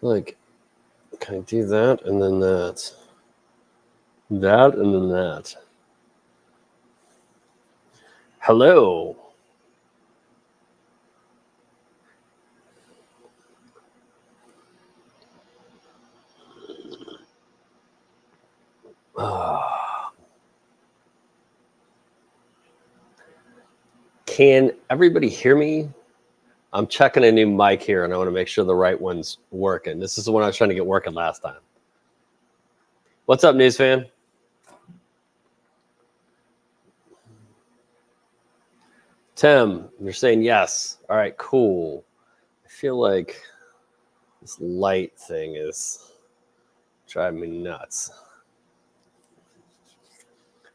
Like, can I do that and then that? That and then that. Hello. Can everybody hear me? I'm checking a new mic here, and I want to make sure the right one's working. This is the one I was trying to get working last time. What's up, news fan? Tim, you're saying yes. All right, cool. I feel like this light thing is driving me nuts.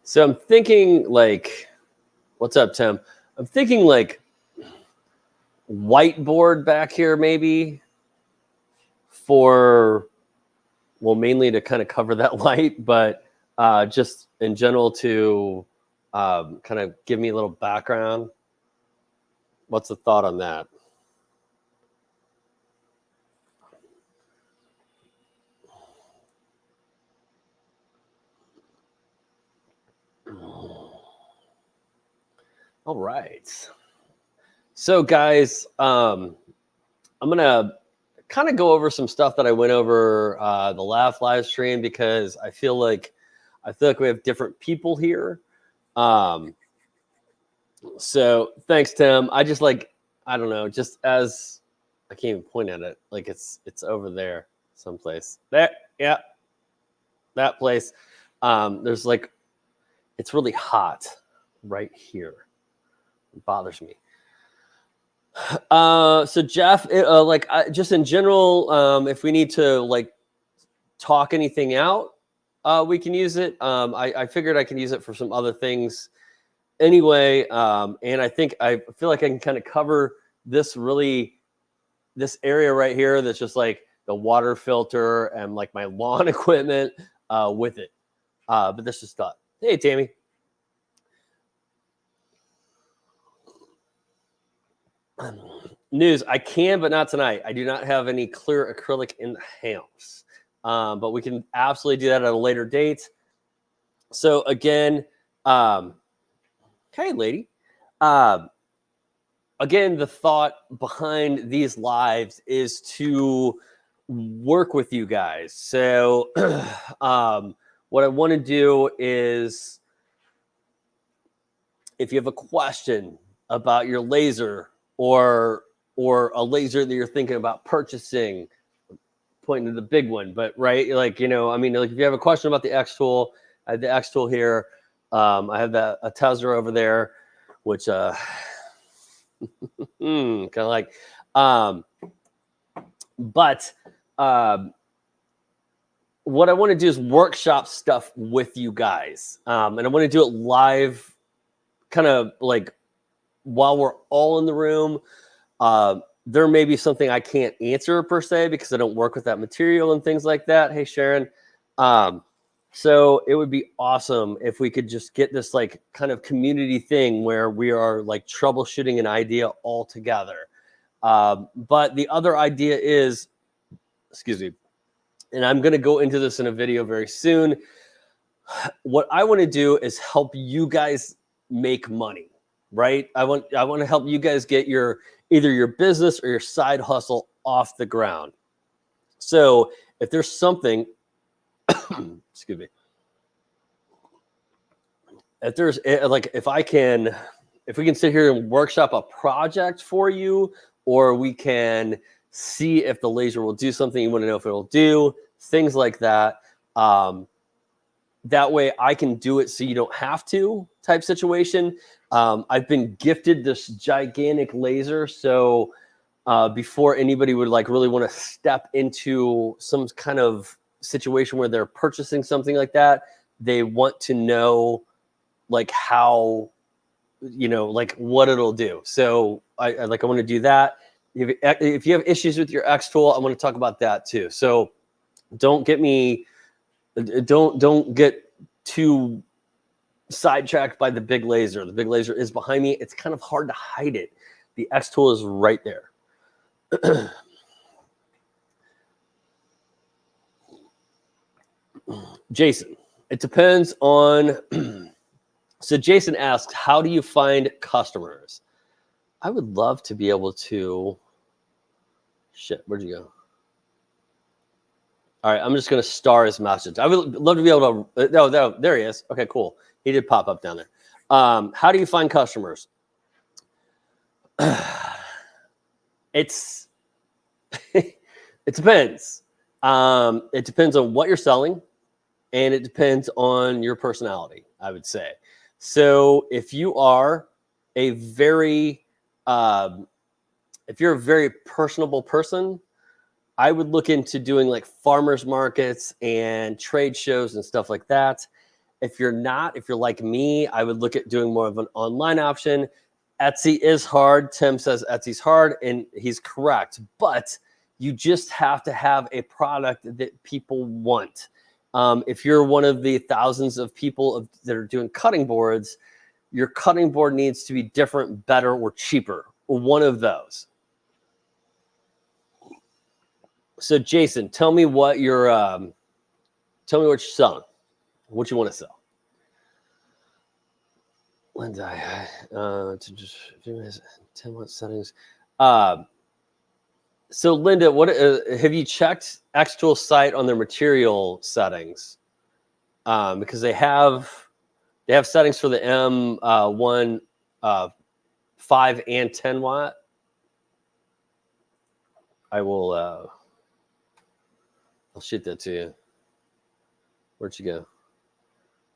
So I'm thinking like, what's up, Tim? I'm thinking like whiteboard back here maybe for, well, mainly to kind of cover that light, but just in general to kind of give me a little background. What's the thought on that? All right. So guys, I'm going to kind of go over some stuff that I went over the last live stream because I feel like we have different people here. So thanks, Tim. I just like, I don't know, just as I can't even point at it. Like it's over there someplace. There, yeah, that place. There's like, it's really hot right here. It bothers me. So Jeff, just in general, if we need to like talk anything out, we can use it. I figured I can use it for some other things anyway. And I feel like I can kind of cover this area right here. That's just like the water filter and like my lawn equipment, with it. But this is thought. Hey, Tammy. News, I can, but not tonight. I do not have any clear acrylic in the house. But we can absolutely do that at a later date. So again, hey, lady. Again, the thought behind these lives is to work with you guys. So what I want to do is, if you have a question about your laser or a laser that you're thinking about purchasing, pointing to the big one, but right, like, you know, I mean, like if you have a question about the X tool, I have the X tool here. I have a Tesla over there, which kind of like, but what I want to do is workshop stuff with you guys, and I want to do it live, kind of like while we're all in the room. There may be something I can't answer per se because I don't work with that material and things like that. Hey, Sharon. So it would be awesome if we could just get this like kind of community thing where we are like troubleshooting an idea all together. But the other idea is, excuse me, and I'm going to go into this in a video very soon. What I want to do is help you guys make money, right? I want to help you guys get either your business or your side hustle off the ground. So if there's something, excuse me, if there's like, if we can sit here and workshop a project for you, or we can see if the laser will do something you want to know if it'll do, things like that. That way I can do it so you don't have to type situation. I've been gifted this gigantic laser. So before anybody would like really want to step into some kind of situation where they're purchasing something like that, they want to know like how, you know, like what it'll do. So I want to do that. If you have issues with your X tool, I want to talk about that too. So don't get too sidetracked by the big laser. The big laser is behind me. It's kind of hard to hide it. The X tool is right there. Jason, it depends on. So Jason asks, how do you find customers? I would love to be able to. Shit, where'd you go? All right, I'm just going to star his message. I would love to be able to. No, there he is. Okay, cool. He did pop up down there. How do you find customers? It's it depends. It depends on what you're selling, and it depends on your personality, I would say. So if you are a very if you're a very personable person, I would look into doing like farmers markets and trade shows and stuff like that. If you're not, if you're like me, I would look at doing more of an online option. Etsy is hard. Tim says Etsy's hard, and he's correct. But you just have to have a product that people want. If you're one of the thousands of people that are doing cutting boards, your cutting board needs to be different, better, or cheaper. One of those. So Jason, tell me what you're selling, what you want to sell. Linda, to just 10 settings. So Linda, what have you checked Xtool's site on their material settings? Because they have settings for the M1 5 and 10 watt. I will. I'll shoot that to you. Where'd she go?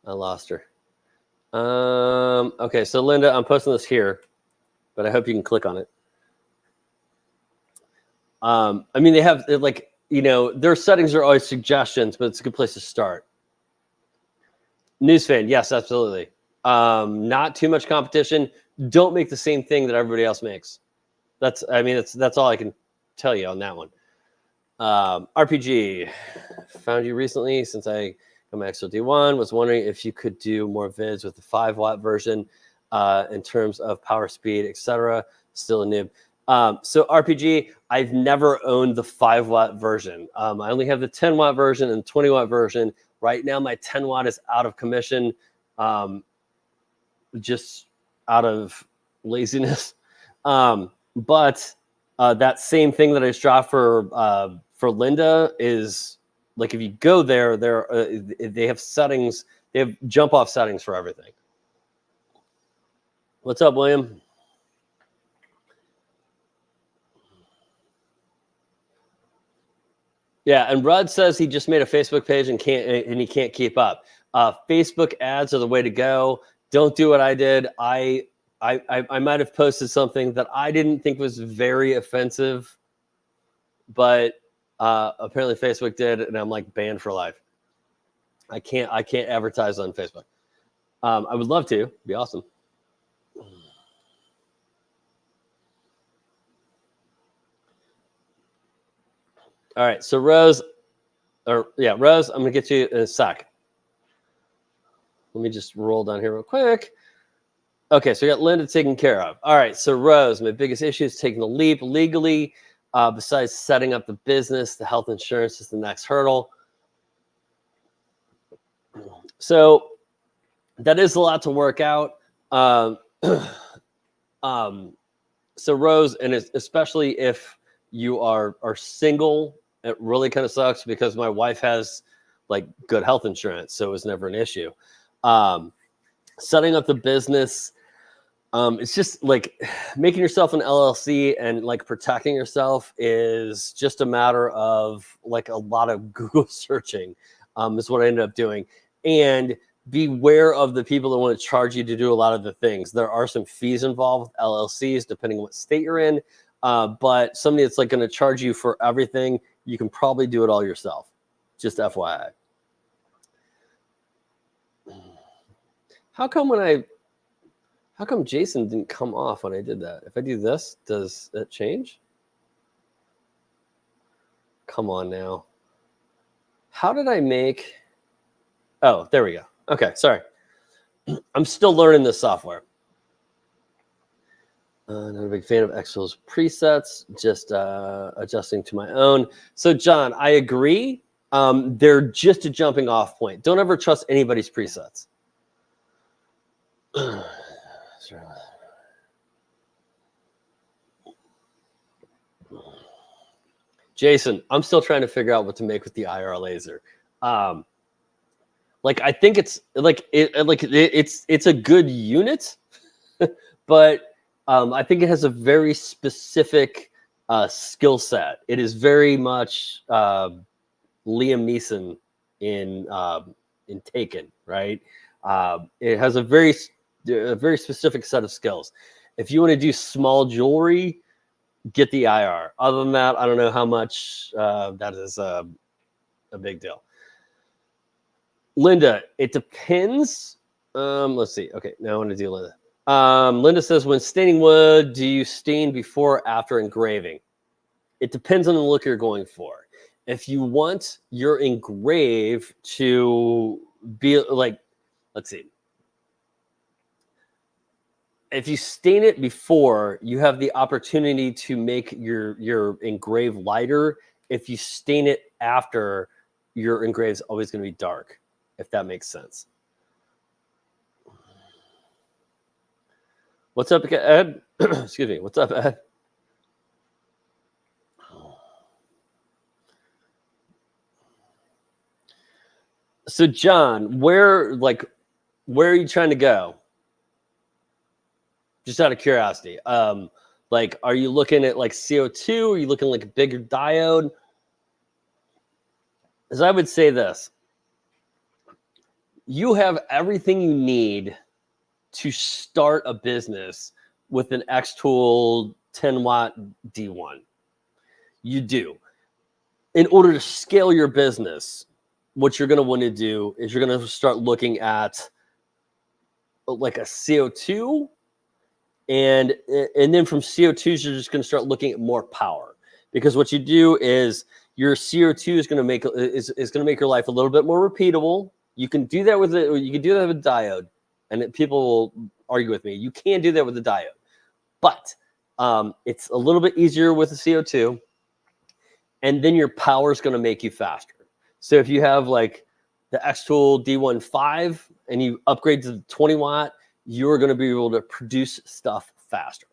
I lost her. Okay, so Linda, I'm posting this here, but I hope you can click on it. I mean, they have like, their settings are always suggestions, but it's a good place to start. News fan, yes, absolutely. Not too much competition. Don't make the same thing that everybody else makes. That's all I can tell you on that one. RPG, found you recently since I got my XLD1. Was wondering if you could do more vids with the 5 watt version in terms of power, speed, etc. Still a noob. So RPG, I've never owned the 5 watt version. I only have the 10 watt version and 20 watt version. Right now, my 10 watt is out of commission, just out of laziness. But that same thing that I just dropped for Linda is like, if you go there, they have settings, they have jump off settings for everything. What's up, William? Yeah, and Rudd says he just made a Facebook page and he can't keep up. Facebook ads are the way to go. Don't do what I did. I might have posted something that I didn't think was very offensive, but apparently Facebook did, and I'm like banned for life. I can't advertise on Facebook. I would love to. It'd be awesome. All right, so Rose, I'm gonna get you in a sec. Let me just roll down here real quick. Okay, so we got Linda taken care of. All right, so Rose, my biggest issue is taking the leap legally. Besides setting up the business, the health insurance is the next hurdle. So that is a lot to work out. So Rose, and especially if you are single, it really kind of sucks because my wife has like good health insurance, so it was never an issue. Setting up the business, it's just like making yourself an LLC and like protecting yourself is just a matter of like a lot of Google searching, is what I ended up doing. And beware of the people that want to charge you to do a lot of the things. There are some fees involved with LLCs, depending on what state you're in. But somebody that's like going to charge you for everything, you can probably do it all yourself. Just FYI. How come Jason didn't come off when I did that? If I do this, does it change? Come on now. How did I make... Oh, there we go. Okay, sorry. I'm still learning this software. Not a big fan of Xtool's presets, just adjusting to my own. So, John, I agree. They're just a jumping off point. Don't ever trust anybody's presets. Jason, I'm still trying to figure out what to make with the IR laser. Like I think it's it's a good unit, but I think it has a very specific skill set. It is very much Liam Neeson in Taken, right? It has a very specific set of skills. If you want to do small jewelry, get the IR. Other than that, I don't know how much that is a big deal. Linda, it depends. Let's see. Okay, now I want to do Linda. Linda says, when staining wood, do you stain before or after engraving? It depends on the look you're going for. If you want your engrave to be like, let's see. If you stain it before, you have the opportunity to make your engrave lighter. If you stain it after, your engrave is always going to be dark, if that makes sense. What's up, Ed? Excuse me. What's up, Ed? So, John, where are you trying to go? Just out of curiosity. Like, are you looking at like CO2? Are you looking like a bigger diode? As I would say this, you have everything you need to start a business with an X-Tool 10-watt D1. You do. In order to scale your business, what you're going to want to do is you're going to start looking at like a CO2, and then from CO2s, you're just going to start looking at more power, because what you do is your CO2 is going to make your life a little bit more repeatable. You can do that with diode, and people will argue with me. You can do that with the diode, but it's a little bit easier with the CO2, and then your power is going to make you faster. So if you have like the X-Tool D1.5 and you upgrade to the 20 watt, you're going to be able to produce stuff faster.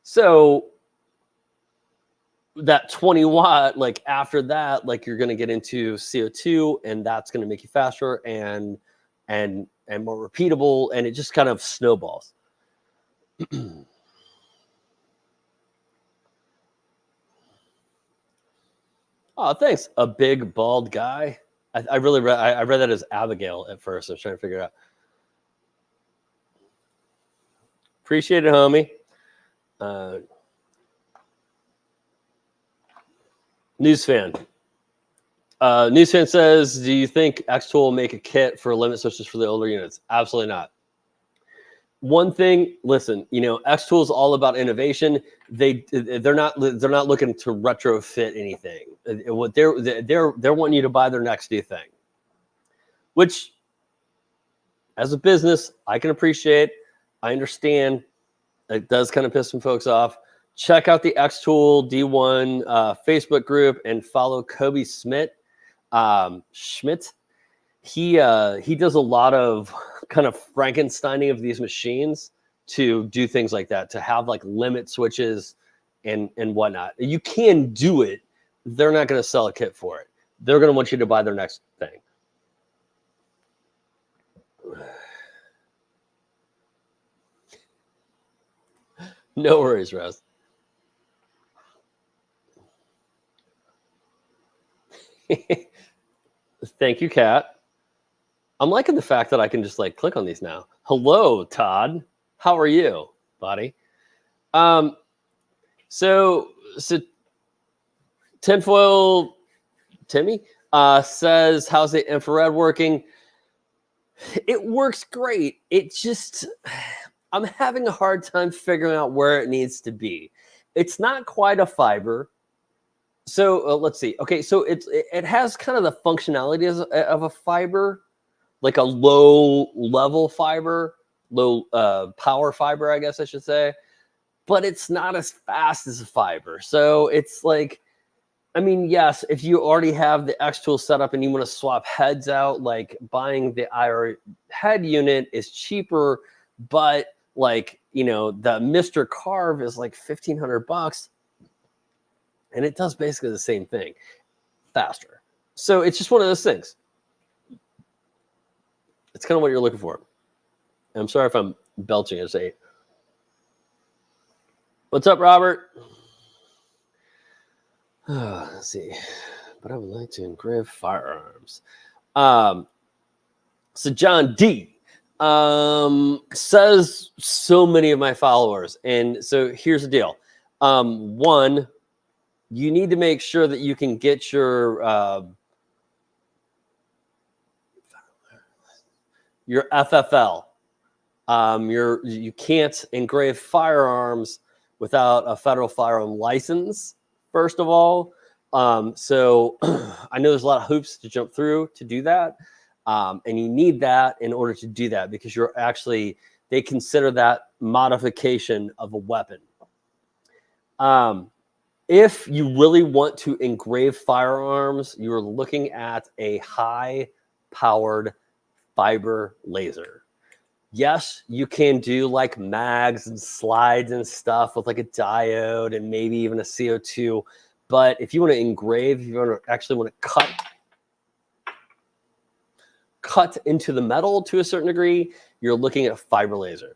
So that 20 watt, like after that, like you're going to get into CO2, and that's going to make you faster and more repeatable, and it just kind of snowballs. Oh, thanks. A big bald guy. I read that as Abigail at first. I was trying to figure it out. Appreciate it, homie. Newsfan. Newsfan says, do you think X-Tool will make a kit for limit switches for the older units? Absolutely not. One thing, listen, X-Tool is all about innovation. They're not looking to retrofit anything. What they're wanting you to buy their next new thing, which, as a business, I can appreciate. I understand. It does kind of piss some folks off. Check out the X-Tool D1 Facebook group and follow Kobe Schmidt. He does a lot of kind of Frankensteining of these machines to do things like that, to have like limit switches and whatnot. You can do it. They're not going to sell a kit for it. They're going to want you to buy their next thing. No worries, Russ. Thank you, Kat. I'm liking the fact that I can just like click on these now. Hello, Todd. How are you, buddy? So Tinfoil Timmy says, how's the infrared working? It works great. It just, I'm having a hard time figuring out where it needs to be. It's not quite a fiber. So let's see. Okay, so it has kind of the functionality of a fiber, like a low level fiber, low power fiber, I guess I should say, but it's not as fast as a fiber. So it's like, I mean, yes, if you already have the X tool set up and you want to swap heads out, like buying the IR head unit is cheaper, but like, you know, the Mr. Carve is like $1,500 and it does basically the same thing faster. So it's just one of those things. It's kind of what you're looking for. I'm sorry if I'm belching at 8. What's up, Robert? Let's see. But I would like to engrave firearms. So John D says so many of my followers. And so here's the deal. One, you need to make sure that you can get your FFL. You can't engrave firearms without a federal firearm license, first of all. So I know there's a lot of hoops to jump through to do that. And you need that in order to do that because they consider that modification of a weapon. If you really want to engrave firearms, you're looking at a high-powered fiber laser. Yes, you can do like mags and slides and stuff with like a diode and maybe even a CO2. But if you want to engrave, if you actually want to cut into the metal to a certain degree, you're looking at a fiber laser.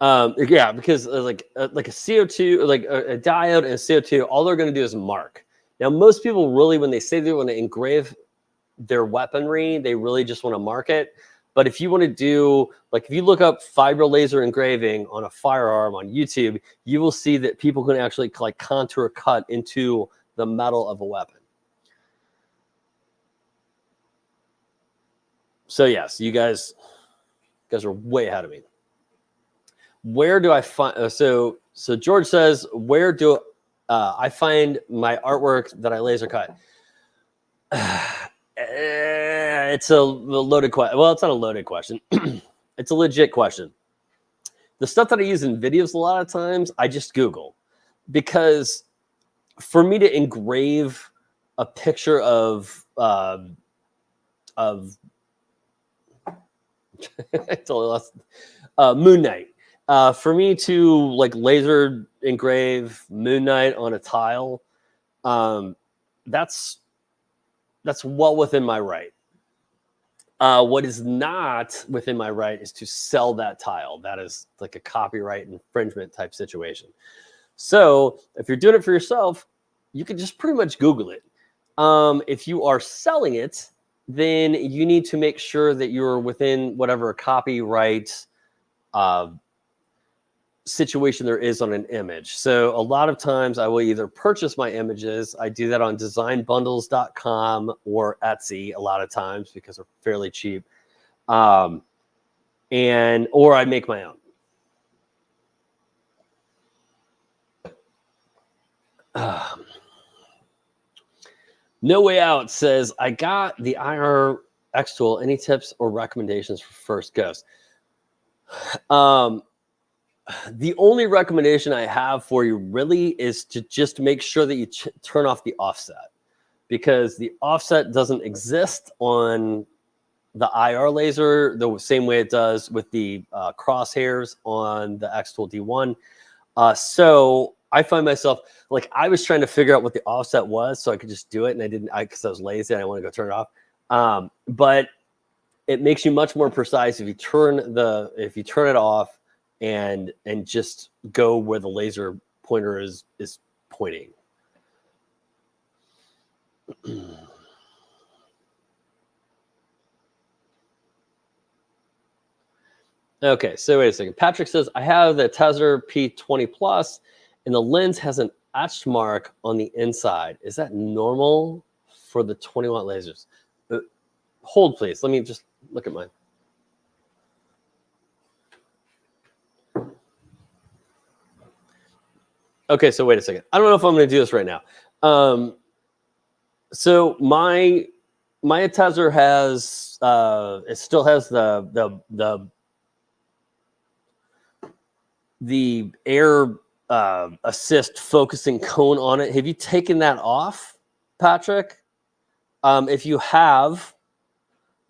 Yeah, because like a CO2, like a diode and a CO2, all they're going to do is mark. Now, most people really, when they say they want to engrave their weaponry, they really just want to mark it. But if you want to do, like if you look up fiber laser engraving on a firearm on YouTube, you will see that people can actually like contour cut into the metal of a weapon. So yes, you guys are way ahead of me. Where do I find, so George says, where do I find my artwork that I laser cut? It's a loaded question. Well, it's not a loaded question. It's a legit question. The stuff that I use in videos a lot of times, I just Google. Because for me to engrave a picture of I totally lost, Moon Knight. For me to like laser engrave Moon Knight on a tile, that's well within my right. What is not within my right is to sell that tile. That is like a copyright infringement type situation. So if you're doing it for yourself, you can just pretty much Google it. If you are selling it, then you need to make sure that you're within whatever copyright situation there is on an image. So a lot of times I will either purchase my images. I do that on designbundles.com or Etsy a lot of times because they're fairly cheap. Or I make my own. No Way Out says, I got the IR X tool. Any tips or recommendations for first goes? The only recommendation I have for you really is to just make sure that you turn off the offset, because the offset doesn't exist on the IR laser the same way it does with the crosshairs on the X-Tool D1. So I find myself, like, I was trying to figure out what the offset was so I could just do it, and I didn't, because I was lazy and I wanted to go turn it off. But it makes you much more precise if you turn it off and just go where the laser pointer is pointing. Okay, so wait a second. Patrick says, I have the Tesla P20 Plus, and the lens has an etched mark on the inside. Is that normal for the 20-watt lasers? Hold, please. Let me just look at mine. Okay, so wait a second. I don't know if I'm going to do this right now. So my Tesla has it still has the the air assist focusing cone on it. Have you taken that off, Patrick? If you have,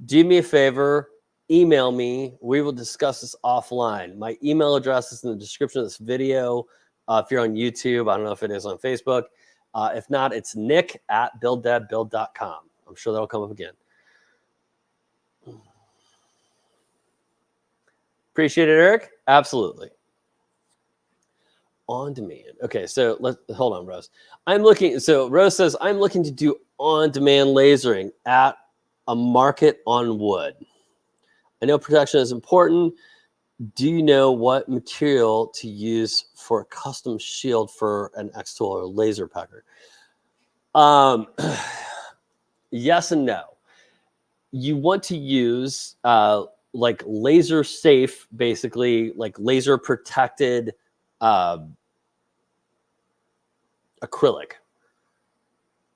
do me a favor, email me. We will discuss this offline. My email address is in the description of this video. If you're on YouTube, I don't know if it is on Facebook. If not, it's nick@builddadbuild.com. I'm sure that'll come up again. Appreciate it, Eric. Absolutely. On demand. Okay, so hold on, Rose. So Rose says, I'm looking to do on-demand lasering at a market on wood. I know protection is important. Do you know what material to use for a custom shield for an X-Tool or laser pecker? Yes and no. You want to use like laser safe, basically like laser protected acrylic.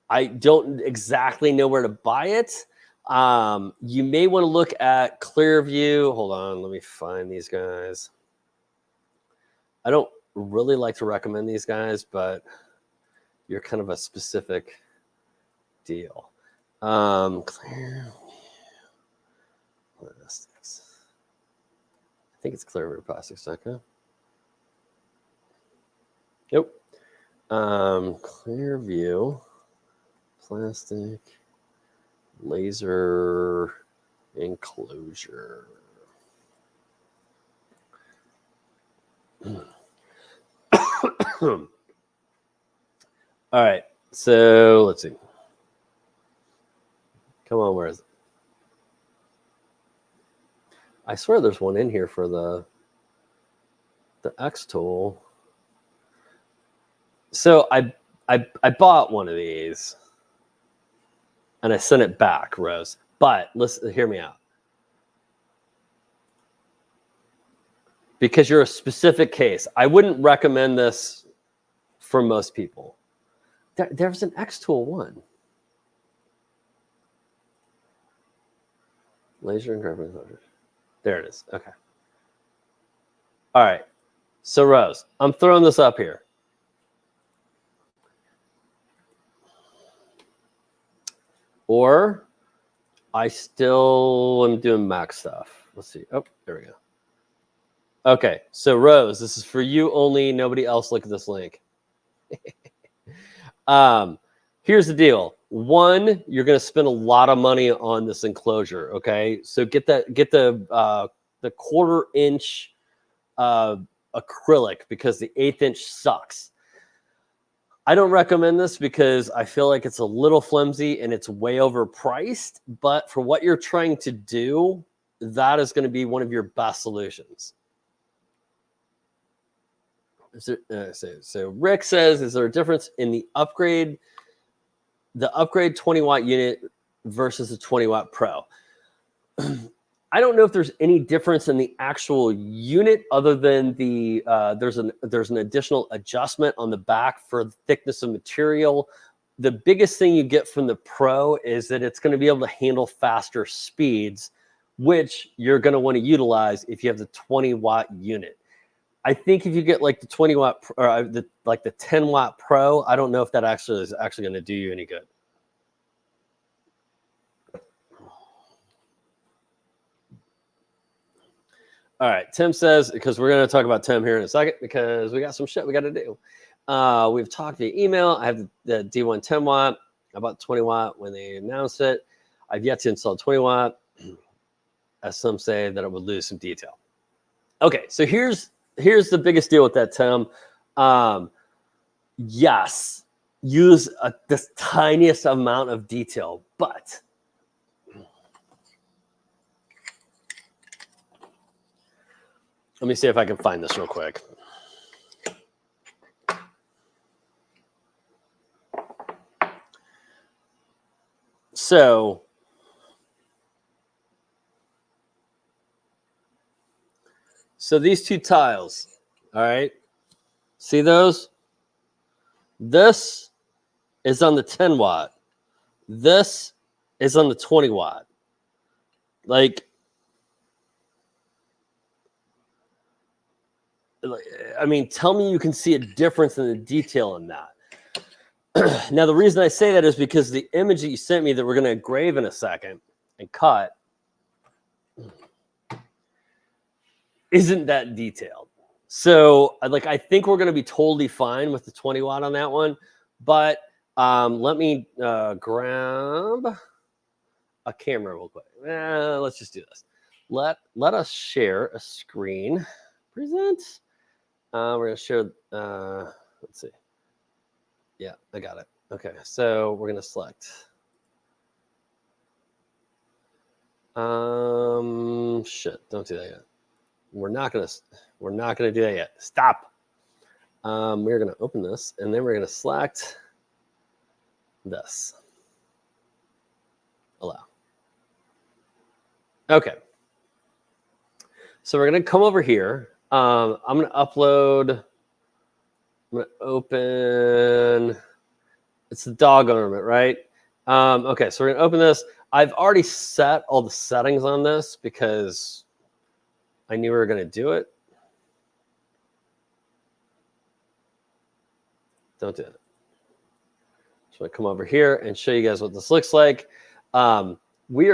I don't exactly know where to buy it. You may want to look at Clearview. Hold on, let me find these guys. I don't really like to recommend these guys, but you're kind of a specific deal. Clearview Plastics. I think it's Clearview Plastics. Okay. Nope. Clearview Plastic Laser Enclosure. All right, so let's see. Come on, where is it? I swear there's one in here for the X-Tool. So I bought one of these and I sent it back, Rose. But listen, hear me out. Because you're a specific case, I wouldn't recommend this for most people. There's an X-Tool one. Laser engraving. There it is. Okay. All right. So Rose, I'm throwing this up here. Or I still am doing Mac stuff. Let's see. Oh, there we go. Okay, so Rose, this is for you only. Nobody else look at this link. Here's the deal. One, you're going to spend a lot of money on this enclosure. Okay, so get the 1/4 inch acrylic because the 1/8 inch sucks. I don't recommend this because I feel like it's a little flimsy and it's way overpriced. But for what you're trying to do, that is going to be one of your best solutions. So Rick says, is there a difference in the upgrade 20-watt unit versus the 20-watt Pro? I don't know if there's any difference in the actual unit other than the there's an additional adjustment on the back for the thickness of material. The biggest thing you get from the Pro is that it's going to be able to handle faster speeds, which you're going to want to utilize if you have the 20-watt unit. I think if you get like the 20-watt or the 10-watt Pro, I don't know if that actually is going to do you any good. All right, Tim says, because we're going to talk about Tim here in a second because we got some shit we got to do. We've talked via email. I have the D1 10-watt. I bought 20-watt when they announced it. I've yet to install 20-watt, as some say that it would lose some detail. Okay, so here's the biggest deal with that, Tim. Yes, use this tiniest amount of detail, but let me see if I can find this real quick. So these two tiles, all right, see those? This is on the 10-watt. This is on the 20-watt. Like, I mean, tell me you can see a difference in the detail in that. Now, the reason I say that is because the image that you sent me that we're going to engrave in a second and cut isn't that detailed. So like, I think we're going to be totally fine with the 20 watt on that one. But let me grab a camera real quick. Let's just do this. Let us share a screen. Present. We're going to share, let's see. Yeah, I got it. Okay, so we're going to select. Shit, don't do that yet. We're not gonna do that yet. Stop. We're gonna open this, and then we're gonna select this. Allow. Okay. So we're gonna come over here. I'm gonna upload. I'm gonna open. It's the dog ornament, right? Okay, so we're gonna open this. I've already set all the settings on this because I knew we were going to do it. Don't do it. So I come over here and show you guys what this looks like. We're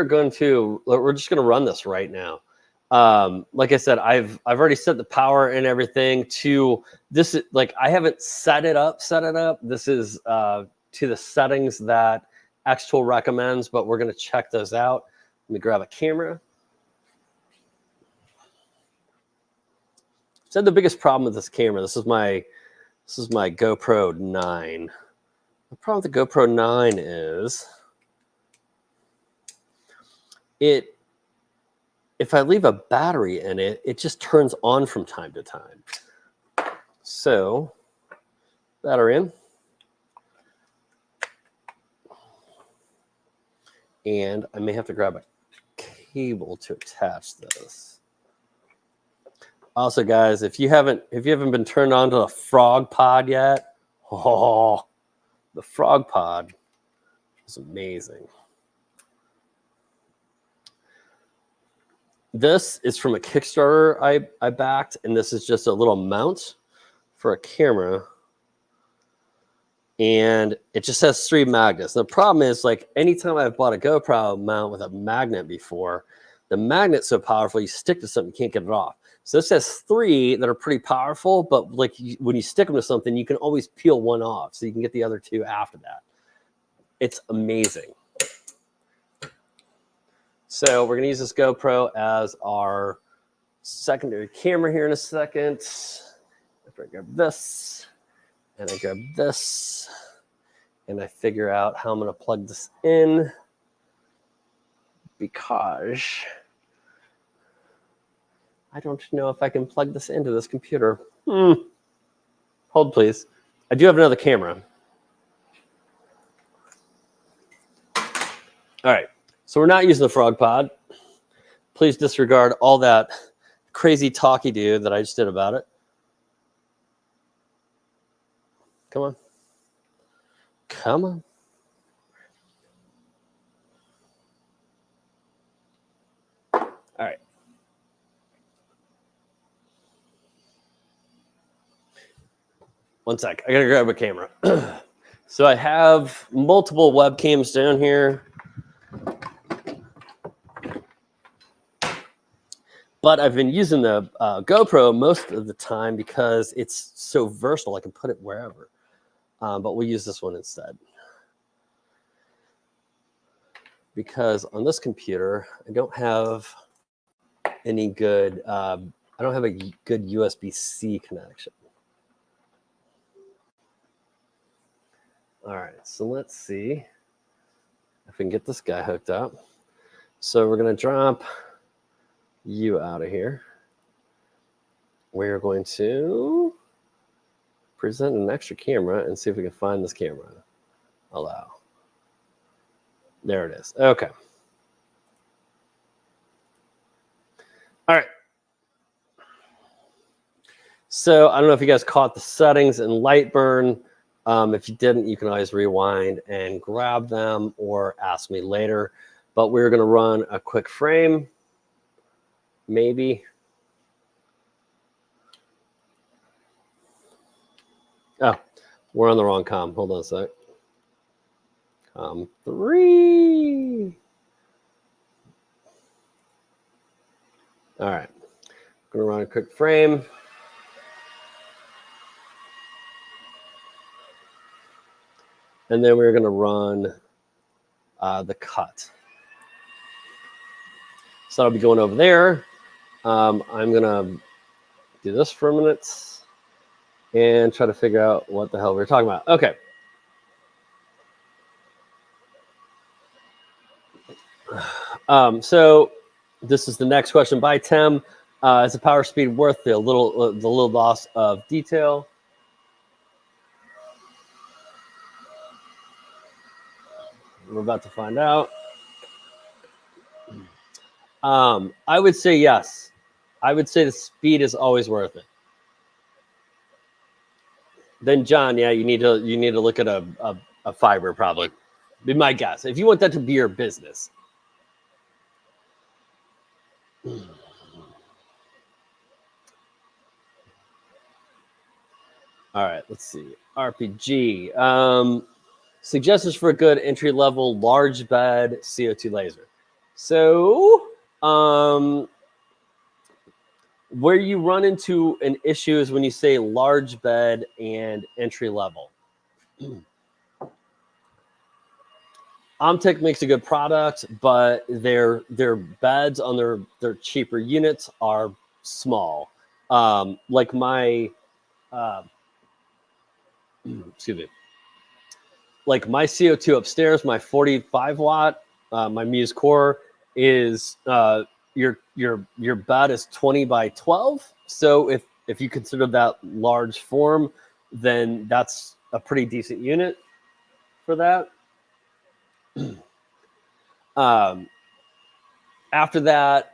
just going to run this right now. Like I said, I've already set the power and everything to this. Like, I haven't set it up. This is to the settings that Xtool recommends, but we're going to check those out. Let me grab a camera. So the biggest problem with this camera, this is my GoPro 9. The problem with the GoPro 9 is if I leave a battery in it, it just turns on from time to time. So battery in. And I may have to grab a cable to attach this. Also, guys, if you haven't been turned on to the Frog Pod yet, the Frog Pod is amazing. This is from a Kickstarter I backed, and this is just a little mount for a camera. And it just has 3 magnets. The problem is, like, anytime I've bought a GoPro mount with a magnet before, the magnet's so powerful, you stick to something, you can't get it off. So this has 3 that are pretty powerful, but like when you stick them to something, you can always peel one off, so you can get the other 2 after that. It's amazing. So we're going to use this GoPro as our secondary camera here in a second. After I grab this, and I grab this, and I figure out how I'm going to plug this in, because I don't know if I can plug this into this computer. Hold, please. I do have another camera. All right. So we're not using the Frog Pod. Please disregard all that crazy talky do that I just did about it. Come on. Come on. All right. One sec. I gotta grab a camera. So I have multiple webcams down here. But I've been using the GoPro most of the time because it's so versatile. I can put it wherever. But we'll use this one instead. Because on this computer, I don't have any good, I don't have a good USB-C connection. All right, so let's see if we can get this guy hooked up. So we're going to drop you out of here. We're going to present an extra camera and see if we can find this camera. Allow. There it is. Okay. All right. So I don't know if you guys caught the settings in LightBurn. If you didn't, you can always rewind and grab them or ask me later. But we're going to run a quick frame. Maybe. Oh, we're on the wrong com. Hold on a sec. 3. All right. I'm going to run a quick frame. And then we're going to run the cut. So I'll be going over there. I'm going to do this for a minute and try to figure out what the hell we're talking about. Okay. So this is the next question by Tim. Is the power speed worth the little loss of detail? We're about to find out. I would say yes. I would say the speed is always worth it. Then John, yeah, you need to look at a fiber probably. Be my guess. If you want that to be your business. All right, let's see. RPG. Suggestions for a good entry-level large bed CO2 laser. So, where you run into an issue is when you say large bed and entry-level. Omtech makes a good product, but their beds on their cheaper units are small. Like my excuse me. Like my CO2 upstairs, my 45 watt, my Muse Core is your bed is 20 by 12. So if you consider that large form, then that's a pretty decent unit for that. After that,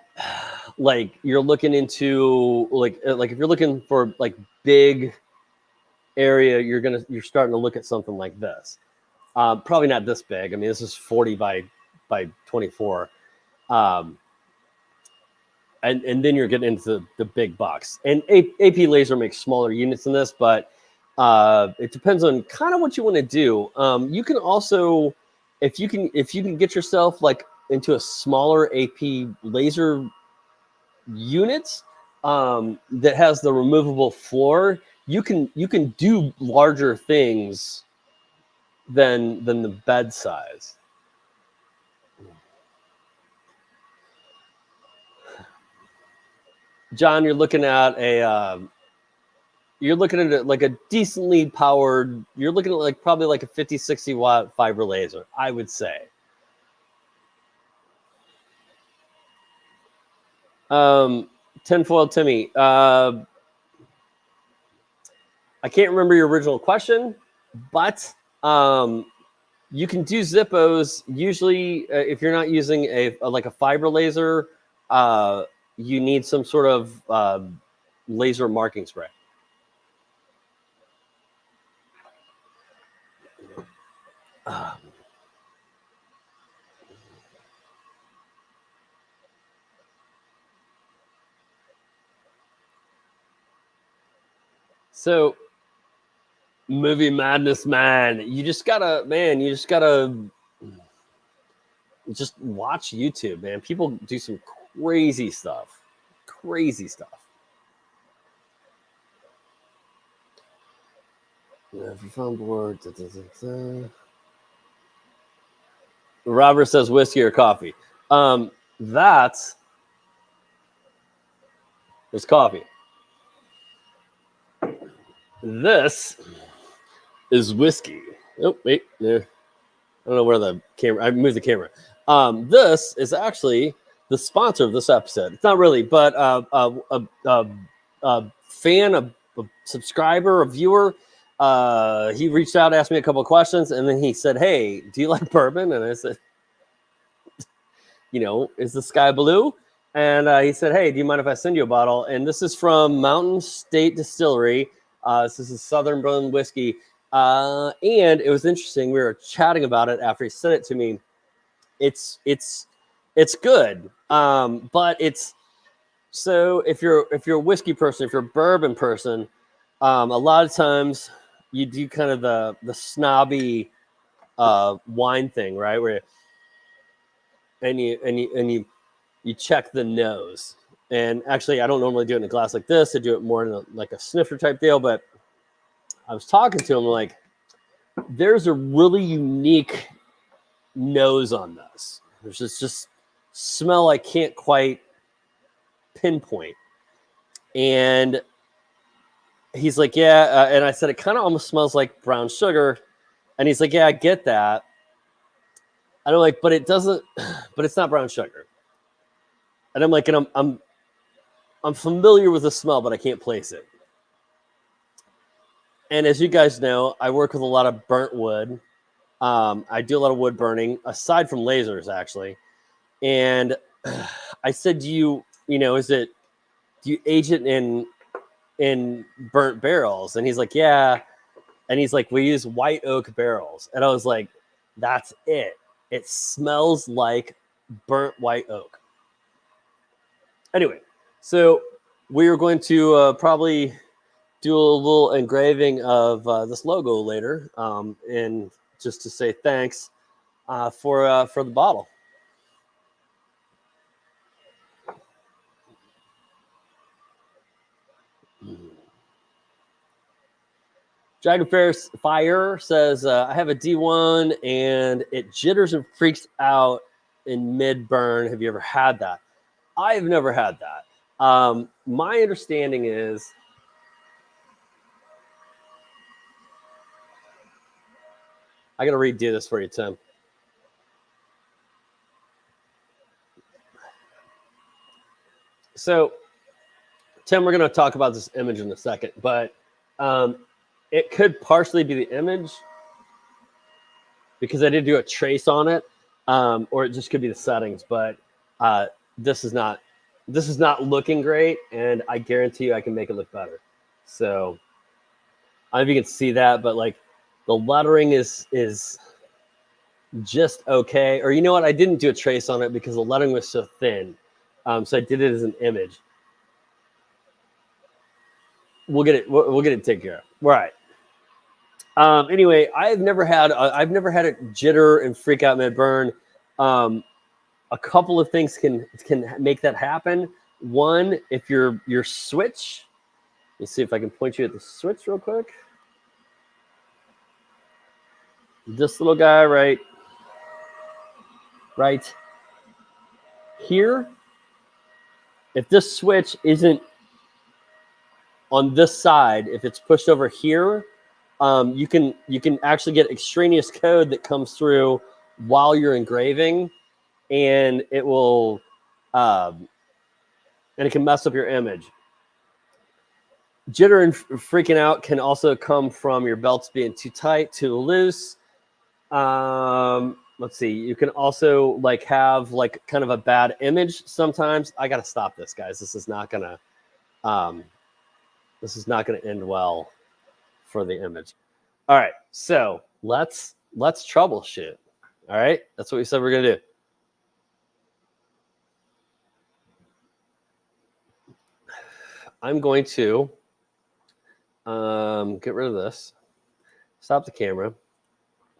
like you're looking into like if you're looking for like big area, you're starting to look at something like this. Probably not this big. I mean, this is 40 by 24. And then you're getting into the big bucks. And AP Laser makes smaller units than this, but it depends on kind of what you want to do. You can also, if you can get yourself like into a smaller AP Laser unit that has the removable floor, you can do larger things than the bed size. John, you're looking at like a decently powered, you're looking at like probably like a 50-60 watt fiber laser, I would say. Tinfoil Timmy, I can't remember your original question, but you can do Zippos. Usually, if you're not using a fiber laser, you need some sort of laser marking spray. So, movie madness, man. You just gotta just watch YouTube, man. People do some crazy stuff. Crazy stuff. If you found bored, Robert says whiskey or coffee. That is coffee. This is whiskey. Oh, wait, there. I don't know where the camera. I moved the camera. This is actually the sponsor of this episode. It's not really, but a fan, a subscriber, a viewer. He reached out, asked me a couple of questions, and then he said, "Hey, do you like bourbon?" And I said, "Is the sky blue?" And he said, "Hey, do you mind if I send you a bottle?" And this is from Mountain State Distillery. This is Southern Blend whiskey. And it was interesting. We were chatting about it after he sent it to me. It's good. But it's so if you're a whiskey person, if you're a bourbon person, a lot of times you do kind of the snobby wine thing, right? Where you check the nose. And actually, I don't normally do it in a glass like this. I do it more in like a snifter type deal. But I was talking to him like, there's a really unique nose on this. There's just smell I can't quite pinpoint. And he's like, yeah. And I said, it kind of almost smells like brown sugar. And he's like, yeah, I get that. And I'm like, but it doesn't, but it's not brown sugar. And I'm like, and I'm familiar with the smell, but I can't place it. And as you guys know, I work with a lot of burnt wood. I do a lot of wood burning, aside from lasers, actually. And I said, do you age it in burnt barrels? And he's like, yeah. And he's like, we use white oak barrels. And I was like, that's it. It smells like burnt white oak. Anyway, so we are going to probably do a little engraving of this logo later, and just to say thanks for the bottle. Dragonfair Fire says, I have a D1 and it jitters and freaks out in mid-burn. Have you ever had that? I've never had that. My understanding is I got to redo this for you, Tim. So, Tim, we're going to talk about this image in a second, but it could partially be the image because I did do a trace on it, or it just could be the settings. But this is not looking great, and I guarantee you I can make it look better. So I don't know if you can see that, but like the lettering is just okay. Or you know what? I didn't do a trace on it because the lettering was so thin. So I did it as an image. We'll get it taken care of. Right. Anyway, I've never had a jitter and freak out mid-burn. A couple of things can make that happen. One, if your switch, let me see if I can point you at the switch real quick. This little guy right here. If this switch isn't on this side, if it's pushed over here, you can actually get extraneous code that comes through while you're engraving, and it will and it can mess up your image. Jitter and freaking out can also come from your belts being too tight, too loose. Let's see. You can also like have like kind of a bad image sometimes. I got to stop this, guys. This is not gonna end well for the image. All right, so let's troubleshoot. All right, that's what we said we're gonna do. I'm going to get rid of this. Stop the camera.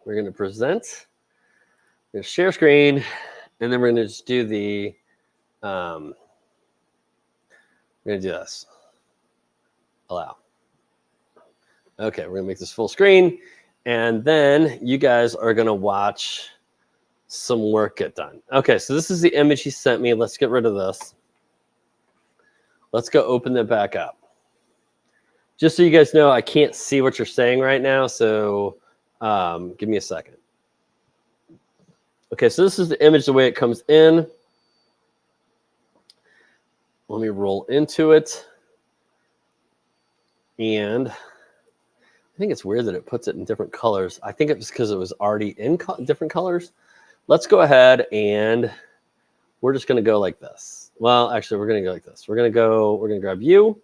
We're going to present. We're going to share screen, and then we're going to just do the. We're going to do this. Allow. Okay, we're going to make this full screen, and then you guys are going to watch some work get done. Okay, so this is the image he sent me. Let's get rid of this. Let's go open that back up. Just so you guys know, I can't see what you're saying right now, so give me a second. Okay, so this is the image the way it comes in. Let me roll into it. And I think it's weird that it puts it in different colors. I think it's because it was already in different colors. Let's go ahead and we're just going to go like this. Well, actually, we're going to go like this. We're going to grab you.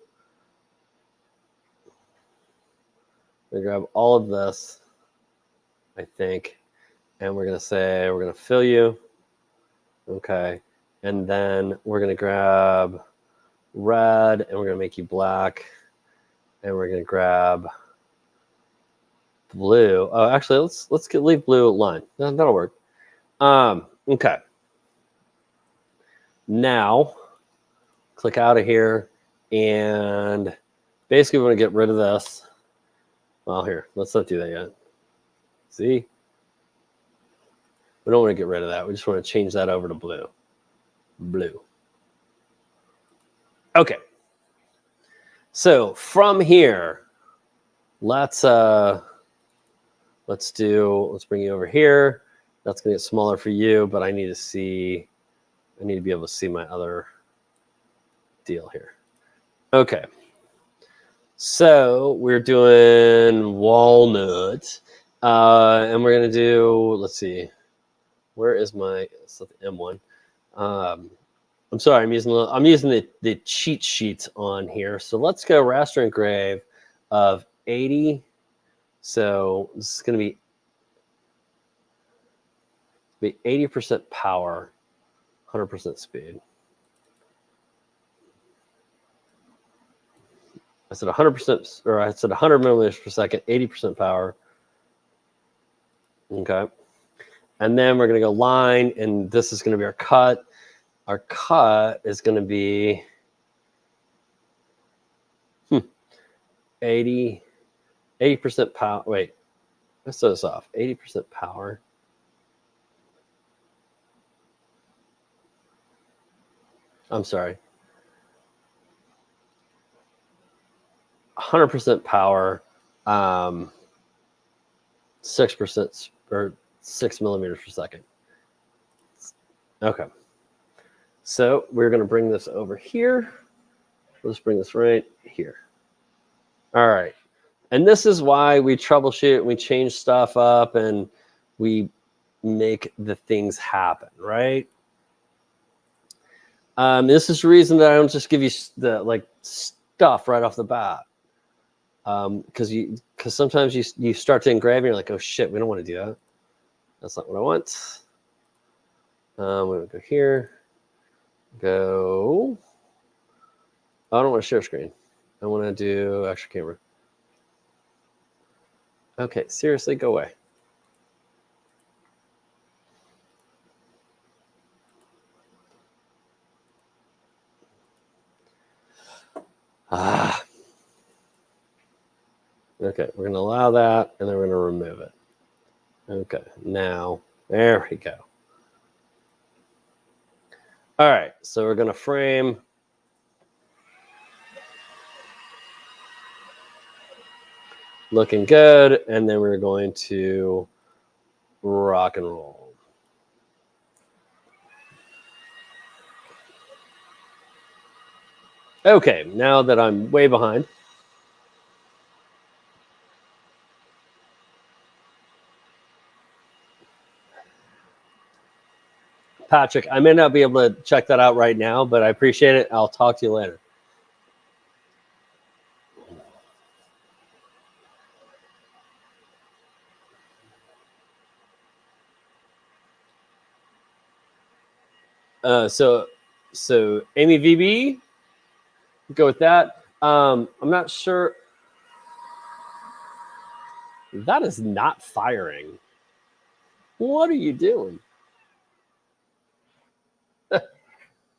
We're going to grab all of this, I think. And we're going to say, we're going to fill you. Okay. And then we're going to grab red and we're going to make you black. And we're going to grab blue. Oh, actually, leave blue line. That'll work. Okay. Now, click out of here, and basically we want to get rid of this. Well, here, let's not do that yet. See? We don't want to get rid of that. We just want to change that over to blue. Blue. Okay. So from here, let's bring you over here. That's gonna get smaller for you, but I need to be able to see my other deal here. Okay. So we're doing walnut, and we're gonna do. Let's see, where is my M1? I'm sorry, I'm using the cheat sheet on here. So let's go raster engrave of 80. So this is gonna be 80% power, 100% speed. I said 100%, or I said 100 millimeters per second, 80% power. Okay. And then we're going to go line, and this is going to be our cut. Our cut is going to be 80% power. Wait, let's start this off. 80% power. I'm sorry. 100% power, 6% or 6 millimeters per second. Okay. So we're going to bring this over here. Let's bring this right here. All right. And this is why we troubleshoot, we change stuff up, and we make the things happen, right? This is the reason that I don't just give you the stuff right off the bat. Because sometimes you start to engrave and you're like, oh shit, we don't want to do that. That's not what I want. I'm going to go here. Go. I don't want to share screen. I want to do extra camera. Okay, seriously, go away. Okay, we're going to allow that, and then we're going to remove it. Okay, now, there we go. All right, so we're going to frame. Looking good, and then we're going to rock and roll. Okay, now that I'm way behind. Patrick, I may not be able to check that out right now, but I appreciate it. I'll talk to you later. So Amy VB, go with that. I'm not sure. That is not firing. What are you doing?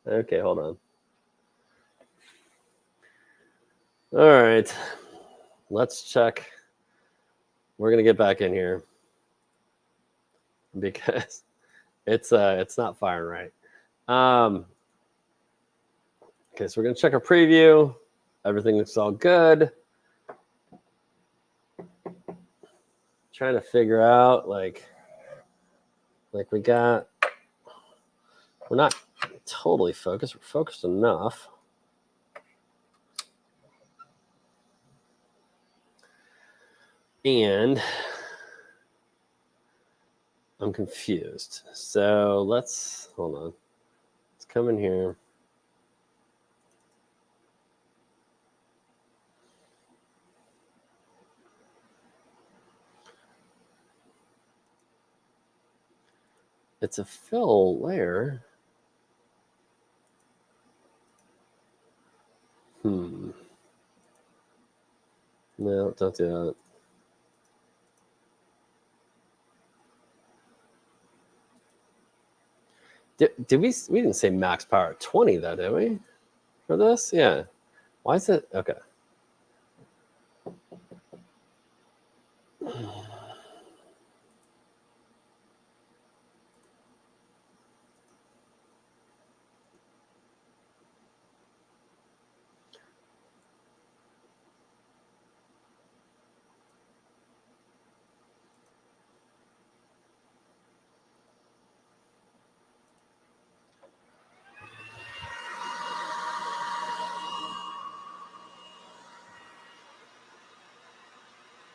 Okay, hold on. All right, let's check. We're gonna get back in here because it's not firing right. Okay, so we're gonna check our preview. Everything looks all good. Trying to figure out like we're not totally focused. We're focused enough. And I'm confused. So let's hold on. Let's come in here. It's a fill layer. No, don't do that. Did we didn't say max power 20 though, did we? For this? Yeah. Why is it? Okay.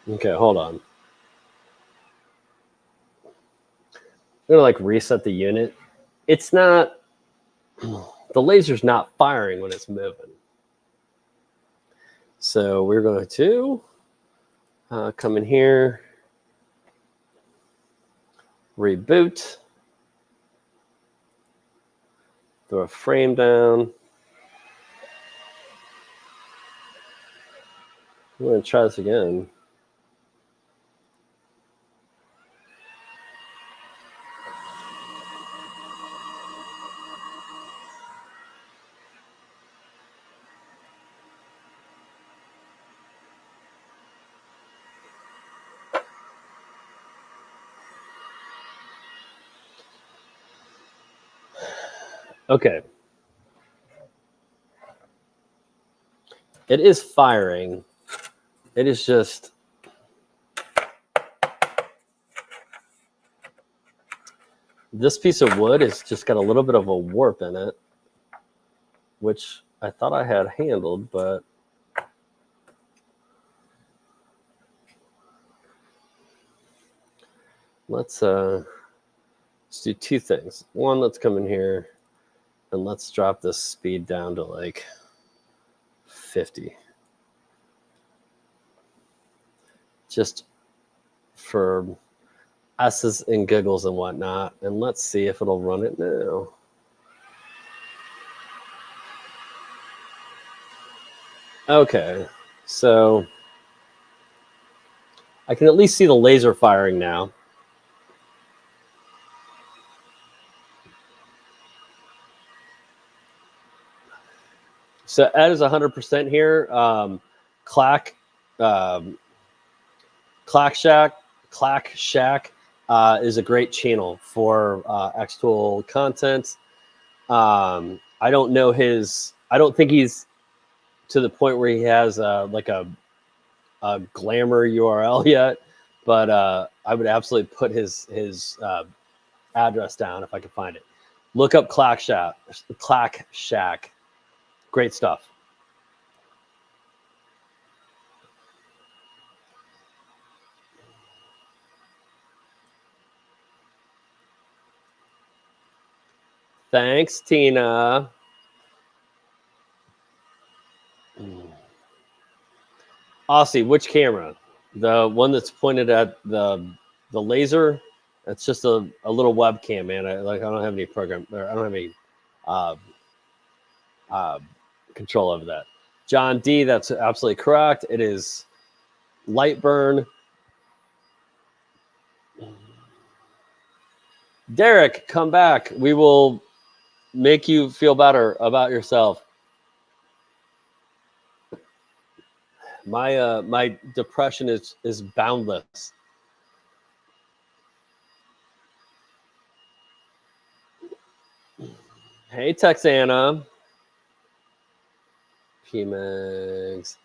Okay, hold on. I'm gonna like reset the unit. It's not, the laser's not firing when it's moving. So we're going to come in here, reboot, throw a frame down. I'm going to try this again. Okay. It is firing. It is just this piece of wood has just got a little bit of a warp in it, which I thought I had handled, but let's do two things. One, let's come in here and let's drop this speed down to like 50. Just for S's and giggles and whatnot. And let's see if it'll run it now. Okay, so I can at least see the laser firing now. So Ed is 100% here. Clack Shack is a great channel for X-Tool content. I don't know I don't think he's to the point where he has like a glamour URL yet, but I would absolutely put his address down if I could find it. Look up Clack Shack. Great stuff. Thanks, Tina. Aussie, which camera? The one that's pointed at the laser? It's just a little webcam, man. I don't have any program, or I don't have any control over that. John D, that's absolutely correct. It is LightBurn. Derek, come back. We will make you feel better about yourself. My depression is boundless. Hey, Texana. PMags.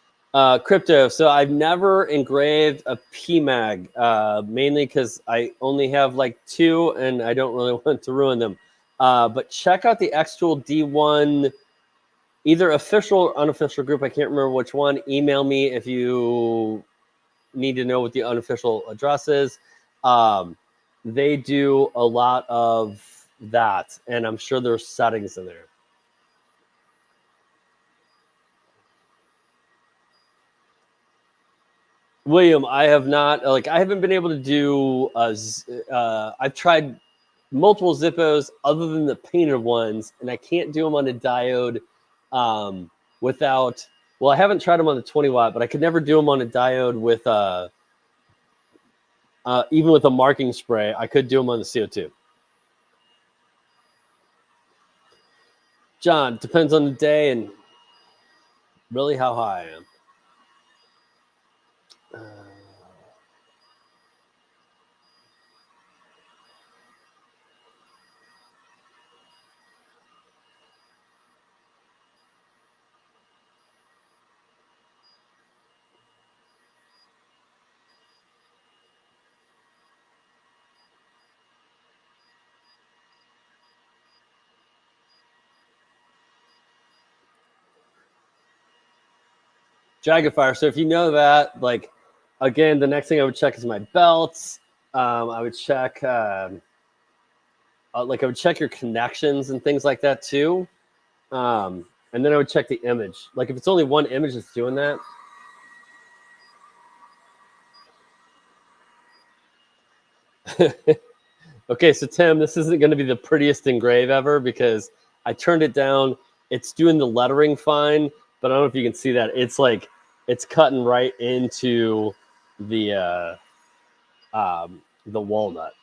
Crypto. So I've never engraved a PMag, mainly because I only have like 2 and I don't really want to ruin them. But check out the X-Tool D1, either official or unofficial group. I can't remember which one. Email me if you need to know what the unofficial address is. They do a lot of that, and I'm sure there's settings in there. William, I have not, I haven't been able to do, I've tried multiple Zippos other than the painted ones, and I can't do them on a diode without, well, I haven't tried them on the 20 watt, but I could never do them on a diode with, even with a marking spray. I could do them on the CO2. John, depends on the day and really how high I am. Dragonfire. So if you know that, like, again, the next thing I would check is my belts. I would check, I would check your connections and things like that too. And then I would check the image. Like if it's only one image that's doing that. Okay, so Tim, this isn't going to be the prettiest engrave ever because I turned it down. It's doing the lettering fine, but I don't know if you can see that. It's like it's cutting right into the walnut.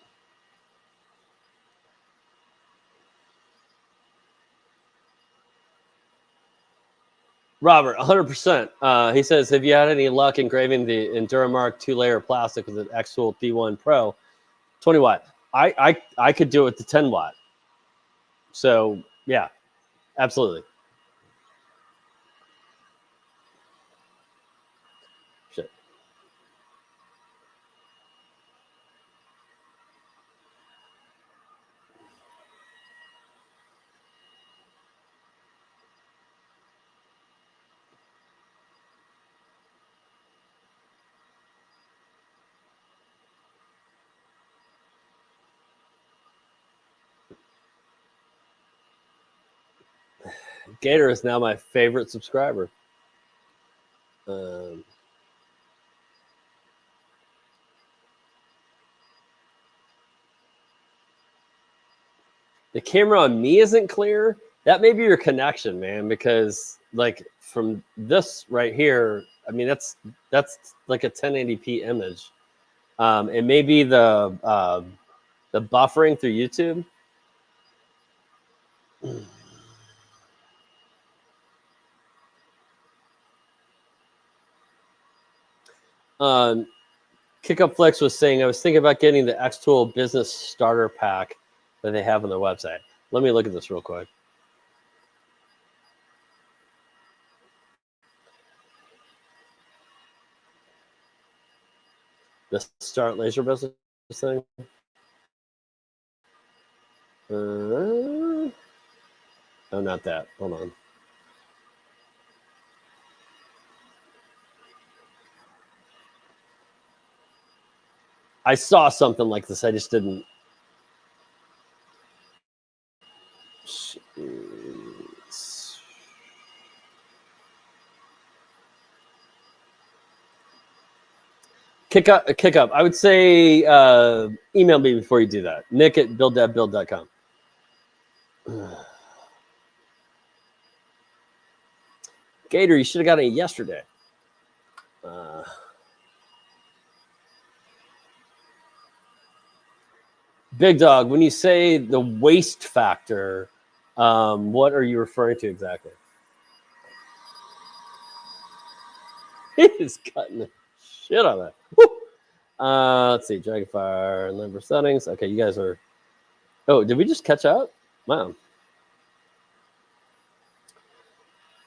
Robert, 100%. He says, have you had any luck engraving the Enduramark 2-layer plastic with an X-Tool D1 Pro 20 watt? I could do it with the 10 watt. So yeah, absolutely. Shit. Gator is now my favorite subscriber. The camera on me isn't clear. That may be your connection, man, because like from this right here, I mean, that's like a 1080p image. It may be the buffering through YouTube. Kick Up Flex was saying, I was thinking about getting the X-Tool Business Starter Pack that they have on their website. Let me look at this real quick. The Start Laser Business thing. Oh, not that. Hold on. I saw something like this. I just didn't. Kick up. I would say email me before you do that. Nick at builddadbuild.com. Gator, you should have gotten it yesterday. Big Dog, when you say the waste factor, what are you referring to exactly? He's cutting the shit on that. Let's see, Dragonfire, number settings. Okay, you guys are. Oh, did we just catch up? Wow.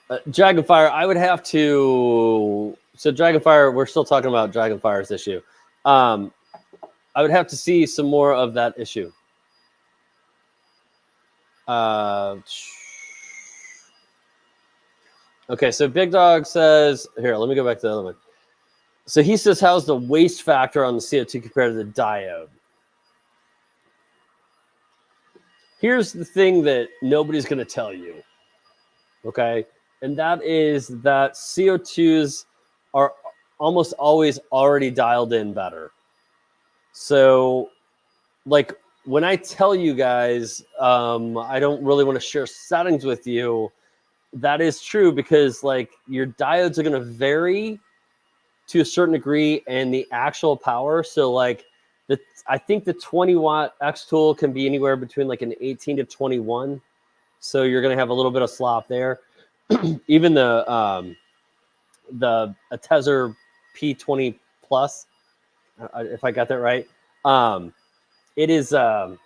Dragonfire, I would have to. So Dragonfire, we're still talking about Dragonfire's issue. I would have to see some more of that issue. Okay, so Big Dog says, here, let me go back to the other one. So he says, how's the waste factor on the CO2 compared to the diode? Here's the thing that nobody's going to tell you, okay? And that is that CO2s are almost always already dialed in better. So, like, when I tell you guys, I don't really want to share settings with you, that is true because, like, your diodes are going to vary to a certain degree and the actual power. So, like, I think the 20 watt X tool can be anywhere between like an 18 to 21 So you're going to have a little bit of slop there. Even the Tezer P20 Plus, if I got that right, it is. I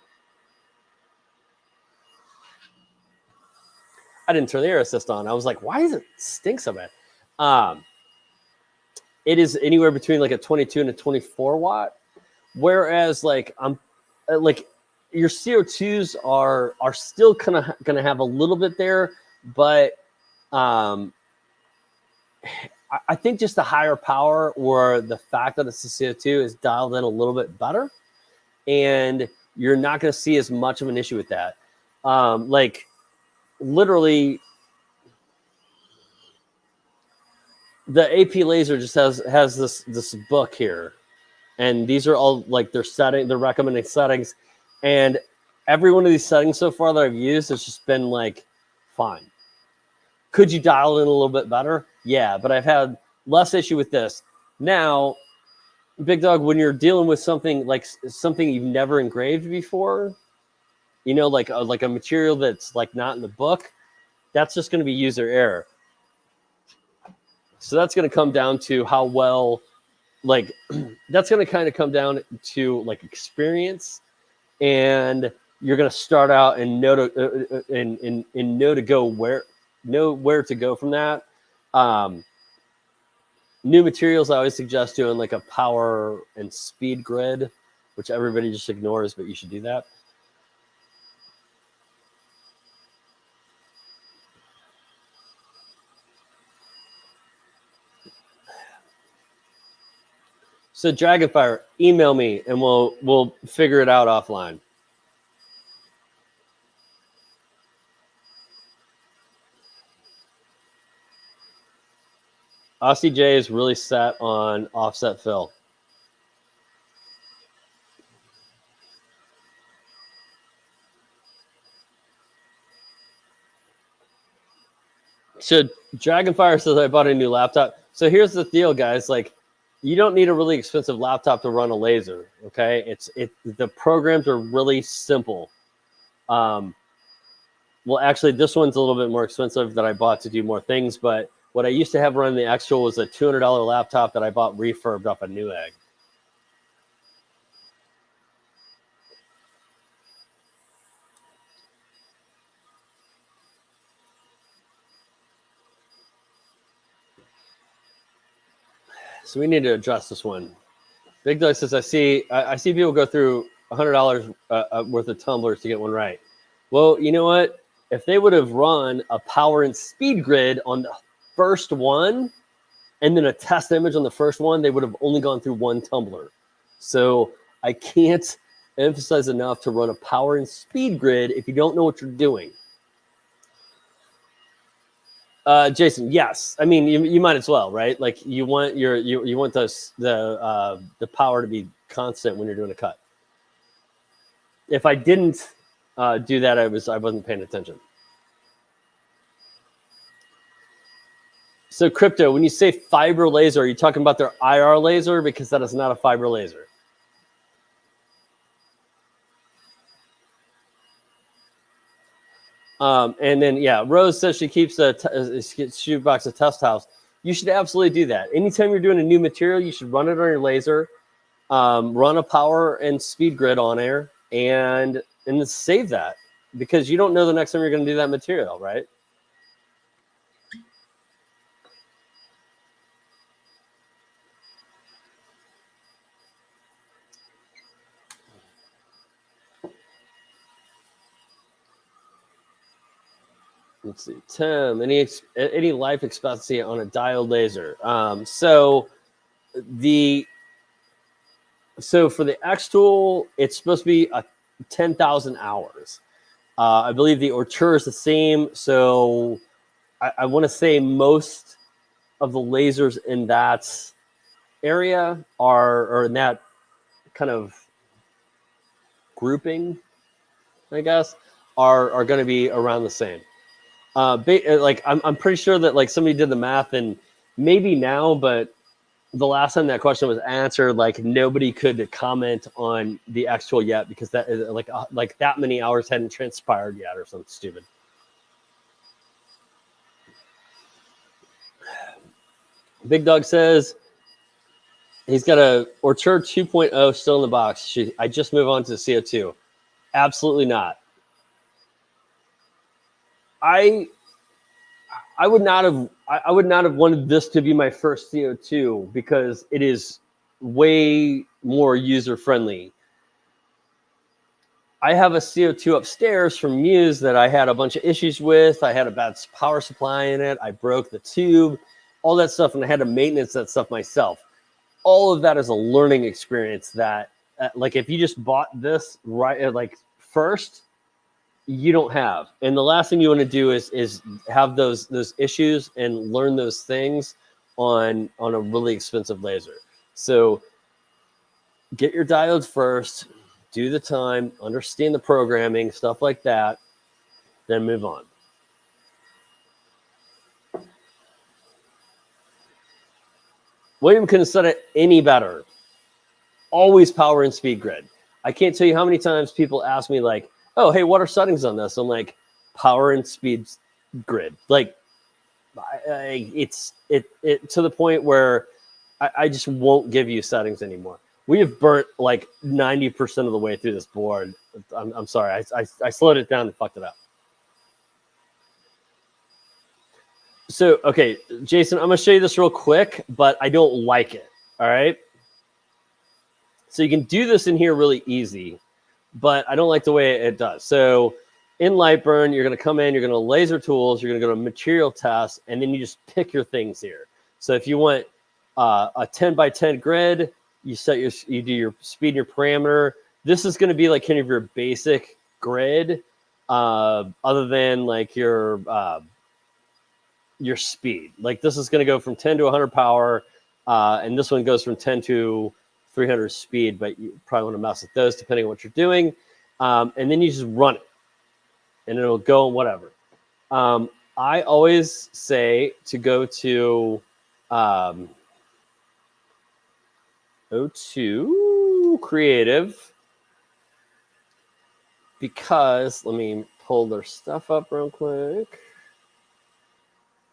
didn't turn the air assist on. I was like, why does it stink so bad? It is anywhere between like a 22 and a 24 watt. Whereas like like your CO2s are still kind of going to have a little bit there, but I think just the higher power or the fact that it's the CO2 is dialed in a little bit better, and you're not going to see as much of an issue with that. Like literally, the AP laser just has this book here, and these are all like their recommended settings, and every one of these settings so far that I've used has just been like fine. Could you dial it in a little bit better? Yeah, but I've had less issue with this. Now, Big Dog, when you're dealing with something like something you've never engraved before, you know, like a material that's like not in the book, that's just going to be user error. So that's going to come down to how well, like, that's going to kind of come down to like experience, and you're going to start out and know where to go from that. New materials, I always suggest doing like a power and speed grid, which everybody just ignores, but you should do that. So Dragonfire, email me and we'll figure it out offline. Aussie J is really set on offset fill. So Dragonfire says I bought a new laptop. So here's the deal, guys. Like, you don't need a really expensive laptop to run a laser. Okay, the programs are really simple. Well, actually, this one's a little bit more expensive that I bought to do more things, but what I used to have running the Actual was a $200 laptop that I bought refurbed off a Newegg. So we need to address this one. Big Dog says, I see people go through $100 worth of tumblers to get one right. Well, you know what? If they would have run a power and speed grid on the first one and then a test image on the first one, they would have only gone through one tumbler. So I can't emphasize enough to run a power and speed grid if you don't know what you're doing. Jason, yes. I mean, you might as well, right? Like you want you want the power to be constant when you're doing a cut. If I didn't do that, I wasn't paying attention. So Crypto, when you say fiber laser, are you talking about their IR laser? Because that is not a fiber laser. And then, yeah, Rose says she keeps a shoebox a test house. You should absolutely do that. Anytime you're doing a new material, you should run it on your laser, run a power and speed grid on there, and then save that, because you don't know the next time you're going to do that material, right? Let's see, Tim, any life expectancy on a diode laser? So for the X tool, it's supposed to be 10,000 hours. I believe the Ortur is the same. So I want to say most of the lasers in that area or in that kind of grouping, I guess, are going to be around the same. Like I'm pretty sure that like somebody did the math, and maybe now, but the last time that question was answered, like nobody could comment on the actual yet, because that is like that many hours hadn't transpired yet or something stupid. Big Dog says he's got a Orchard 2.0 still in the box. I just move on to CO2. Absolutely not. I would not have wanted this to be my first CO2 because it is way more user friendly. I have a CO2 upstairs from Muse that I had a bunch of issues with. I had a bad power supply in it. I broke the tube, all that stuff, and I had to maintenance that stuff myself. All of that is a learning experience that, like, if you just bought this right, like, first, you don't have. And the last thing you want to do is have those issues and learn those things on a really expensive laser. So get your diodes first, do the time, understand the programming, stuff like that, then move on. William couldn't have said it any better. Always power and speed grid. I can't tell you how many times people ask me, like, oh, hey, what are settings on this? I'm like, power and speed grid. Like, it's to the point where I just won't give you settings anymore. We have burnt like 90% of the way through this board. I'm sorry. I slowed it down and fucked it up. So, okay, Jason, I'm going to show you this real quick, but I don't like it. All right. So you can do this in here really easy, but I don't like the way it does. So in LightBurn, you're going to come in, you're going to laser tools, you're going to go to material test, and then you just pick your things here. So if you want a 10 by 10 grid, you do your speed and your parameter. This is going to be like kind of your basic grid, other than like your speed. Like this is going to go from 10 to 100 power, and this one goes from 10 to 300 speed, but you probably want to mess with those depending on what you're doing. And then you just run it, and it'll go and whatever. I always say to go to O2 Creative, because let me pull their stuff up real quick.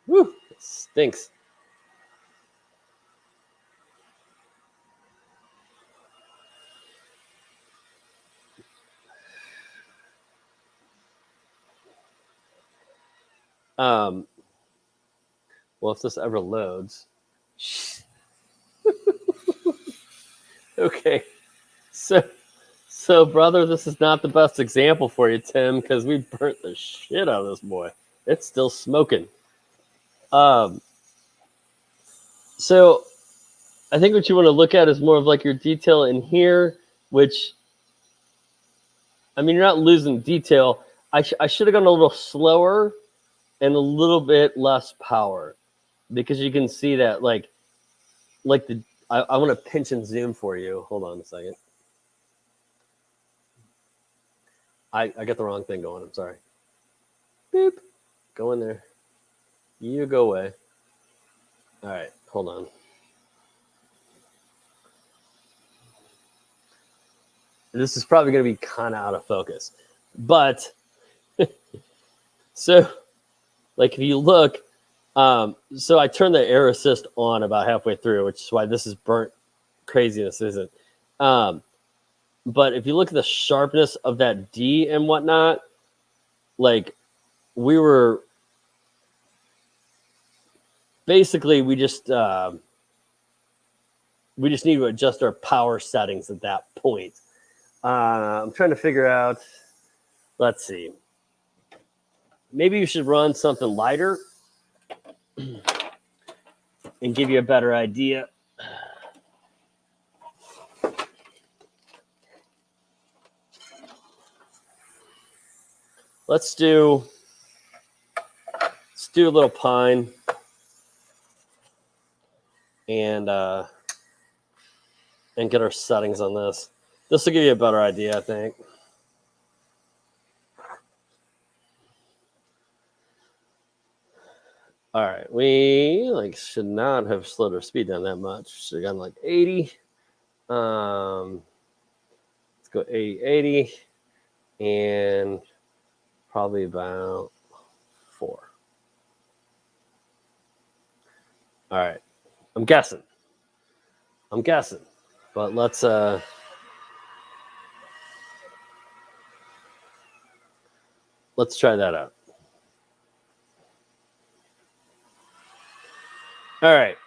Woo, it stinks. Well, if this ever loads. Okay. So brother, this is not the best example for you, Tim, because we burnt the shit out of this boy. It's still smoking. So I think what you want to look at is more of like your detail in here, which, I mean, you're not losing detail. I should have gone a little slower and a little bit less power, because you can see that like I want to pinch and zoom for you. Hold on a second. I got the wrong thing going. I'm sorry. Boop. Go in there. You go away. All right. Hold on. This is probably going to be kind of out of focus. But, so, like if you look, so I turned the air assist on about halfway through, which is why this is burnt craziness, isn't? But if you look at the sharpness of that D and whatnot, like we were basically, we just need to adjust our power settings at that point. I'm trying to figure out, let's see. Maybe you should run something lighter and give you a better idea. Let's do a little pine and get our settings on this. This will give you a better idea, I think. All right, we should not have slowed our speed down that much. Should have gone like 80. Let's go 80, and probably about 4. All right. I'm guessing. But let's try that out. All right.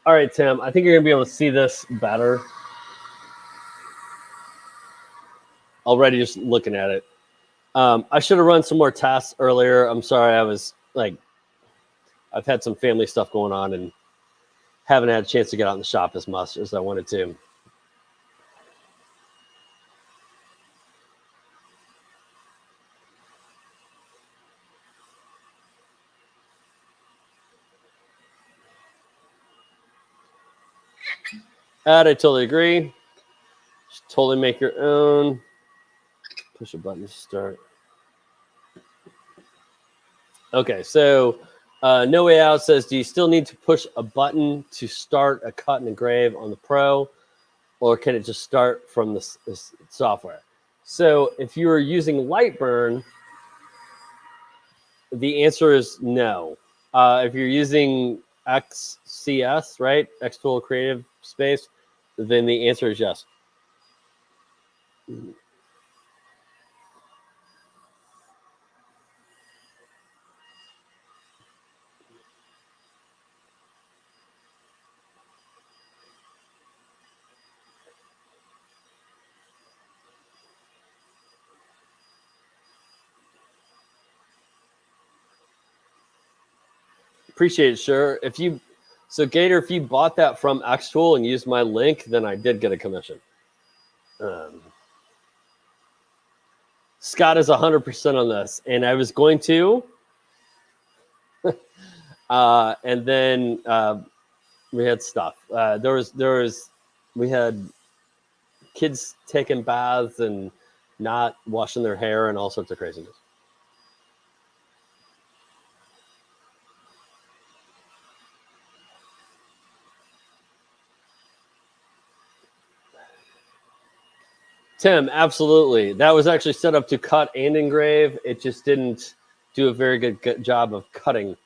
All right, Tim. I think you're gonna be able to see this better. Already just looking at it. I should have run some more tests earlier. I'm sorry. I was like, I've had some family stuff going on and haven't had a chance to get out in the shop as much as I wanted to. I totally agree. Just totally make your own. Push a button to start. Okay, so No Way Out says, do you still need to push a button to start a cut and engrave on the Pro, or can it just start from this software? So if you're using LightBurn, the answer is no. If you're using XCS, right, Xtool Creative Space, then the answer is yes. Appreciate it, sure. So Gator, if you bought that from Xtool and used my link, then I did get a commission. Scott is 100% on this, and I was going to, and then we had stuff. We had kids taking baths and not washing their hair and all sorts of craziness. Tim, absolutely. That was actually set up to cut and engrave. It just didn't do a very good job of cutting.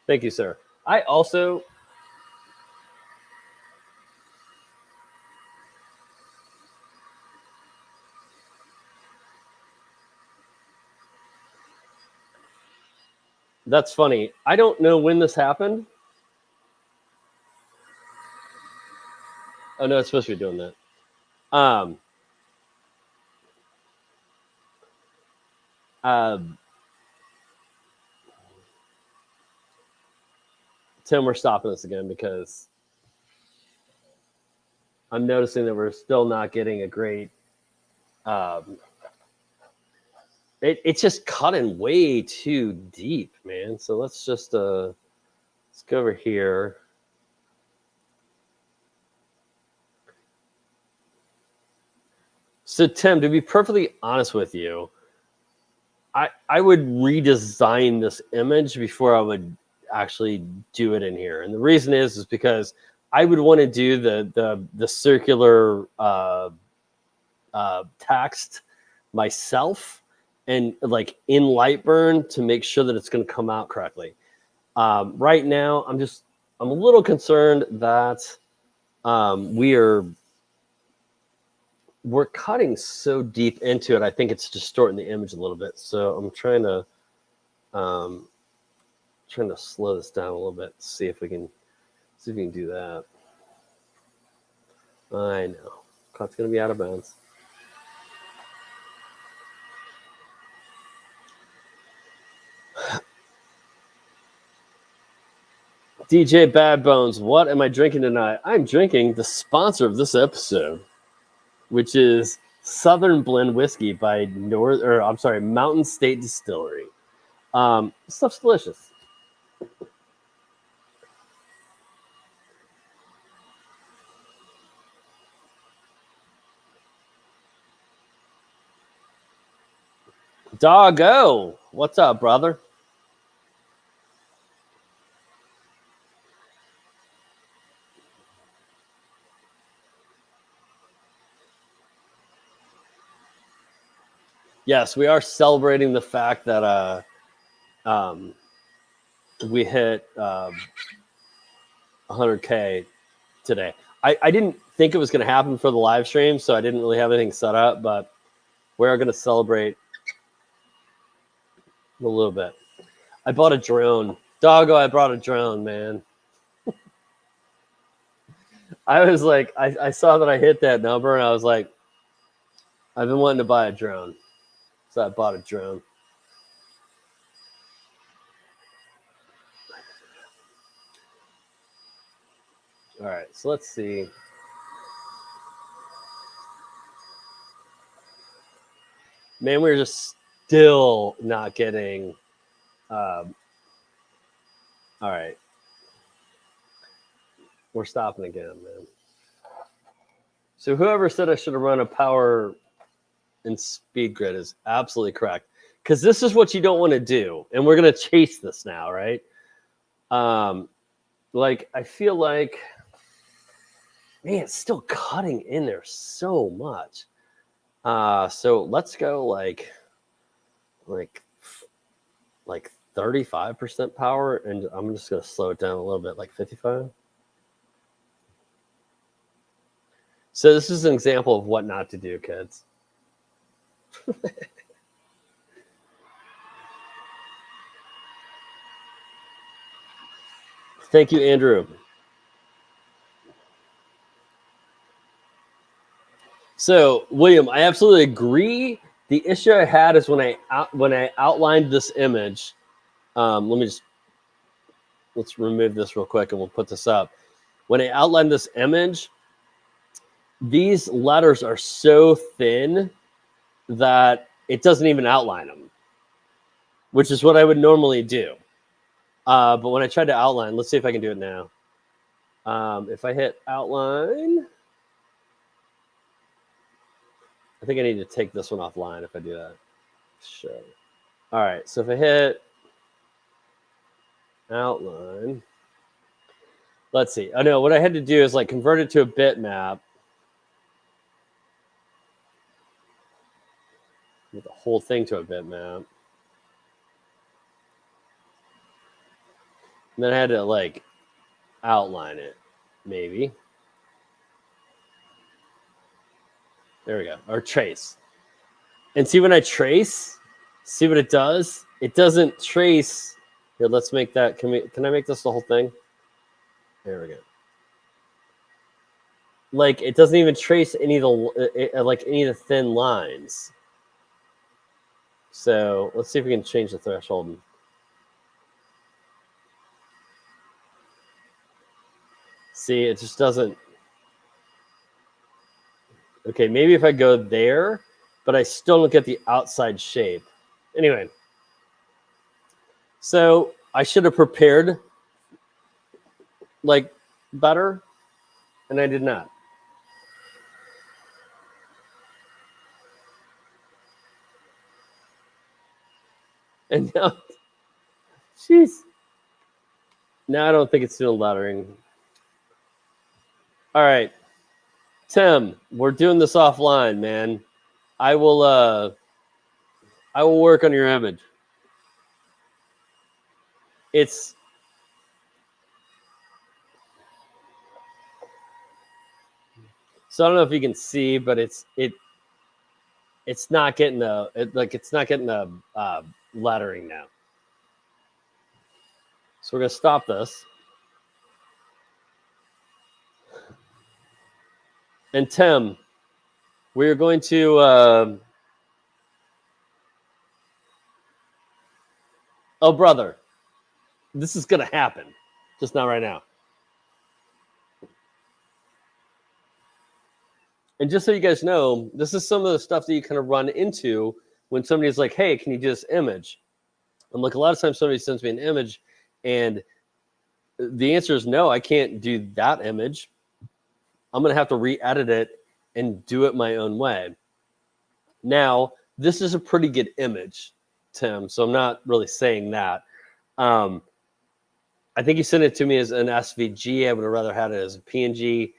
Thank you, sir. I also... That's funny. I don't know when this happened. Oh, no, it's supposed to be doing that. Tim, we're stopping this again because I'm noticing that we're still not getting a great... It's just cutting way too deep, man. So let's just let's go over here. So Tim, to be perfectly honest with you, I would redesign this image before I would actually do it in here. And the reason is because I would want to do the circular text myself and like in LightBurn to make sure that it's going to come out correctly. Right now, I'm a little concerned that we're cutting so deep into it. I think it's distorting the image a little bit. So I'm trying to slow this down a little bit. See if we can do that. I know. Cut's gonna be out of bounds. DJ Bad Bones, what am I drinking tonight? I'm drinking the sponsor of this episode, which is Southern Blend Whiskey by Mountain State Distillery. Stuff's delicious. Doggo, what's up, brother? Yes, we are celebrating the fact that we hit 100K today. I didn't think it was going to happen for the live stream, so I didn't really have anything set up, but we are going to celebrate a little bit. I bought a drone. Doggo, I brought a drone, man. I was like, I saw that I hit that number, and I was like, I've been wanting to buy a drone. So I bought a drone. All right, so let's see. Man, we're just still not getting. All right. We're stopping again, man. So whoever said I should have run a power and speed grid is absolutely correct. Because this is what you don't want to do. And we're going to chase this now, right? Like, I feel like, man, it's still cutting in there so much. So let's go like 35% power, and I'm just going to slow it down a little bit, like 55. So this is an example of what not to do, kids. Thank you, Andrew. So, William, I absolutely agree. The issue I had is when I outlined this image. Let's remove this real quick, and we'll put this up. When I outlined this image, these letters are so thin that it doesn't even outline them, which is what I would normally do. But when I tried to outline, let's see if I can do it now. If I hit outline, I think I need to take this one offline if I do that. Sure. All right, so if I hit outline, let's see. I know what I had to do is like convert it to a bitmap. Get the whole thing to a bitmap. And then I had to like outline it, maybe. There we go. Or trace. And see when I trace, see what it does? It doesn't trace. Here, let's make that. Can I make this the whole thing? There we go. Like it doesn't even trace any of the thin lines. So let's see if we can change the threshold. See, it just doesn't. Okay, maybe if I go there, but I still don't get the outside shape. Anyway, so I should have prepared like better, and I did not. And now, jeez. Now I don't think it's doing lettering. All right, Tim, we're doing this offline, man. I will work on your image. It's so I don't know if you can see, but it's not getting the lettering now. So we're gonna stop this. And Tim, we're going to oh brother, this is gonna happen, just not right now. And just so you guys know, this is some of the stuff that you kind of run into when somebody's like, hey, can you do this image? I'm like, a lot of times somebody sends me an image and the answer is no, I can't do that image. I'm going to have to re-edit it and do it my own way. Now, this is a pretty good image, Tim. So I'm not really saying that. I think you sent it to me as an SVG. I would have rather had it as a PNG.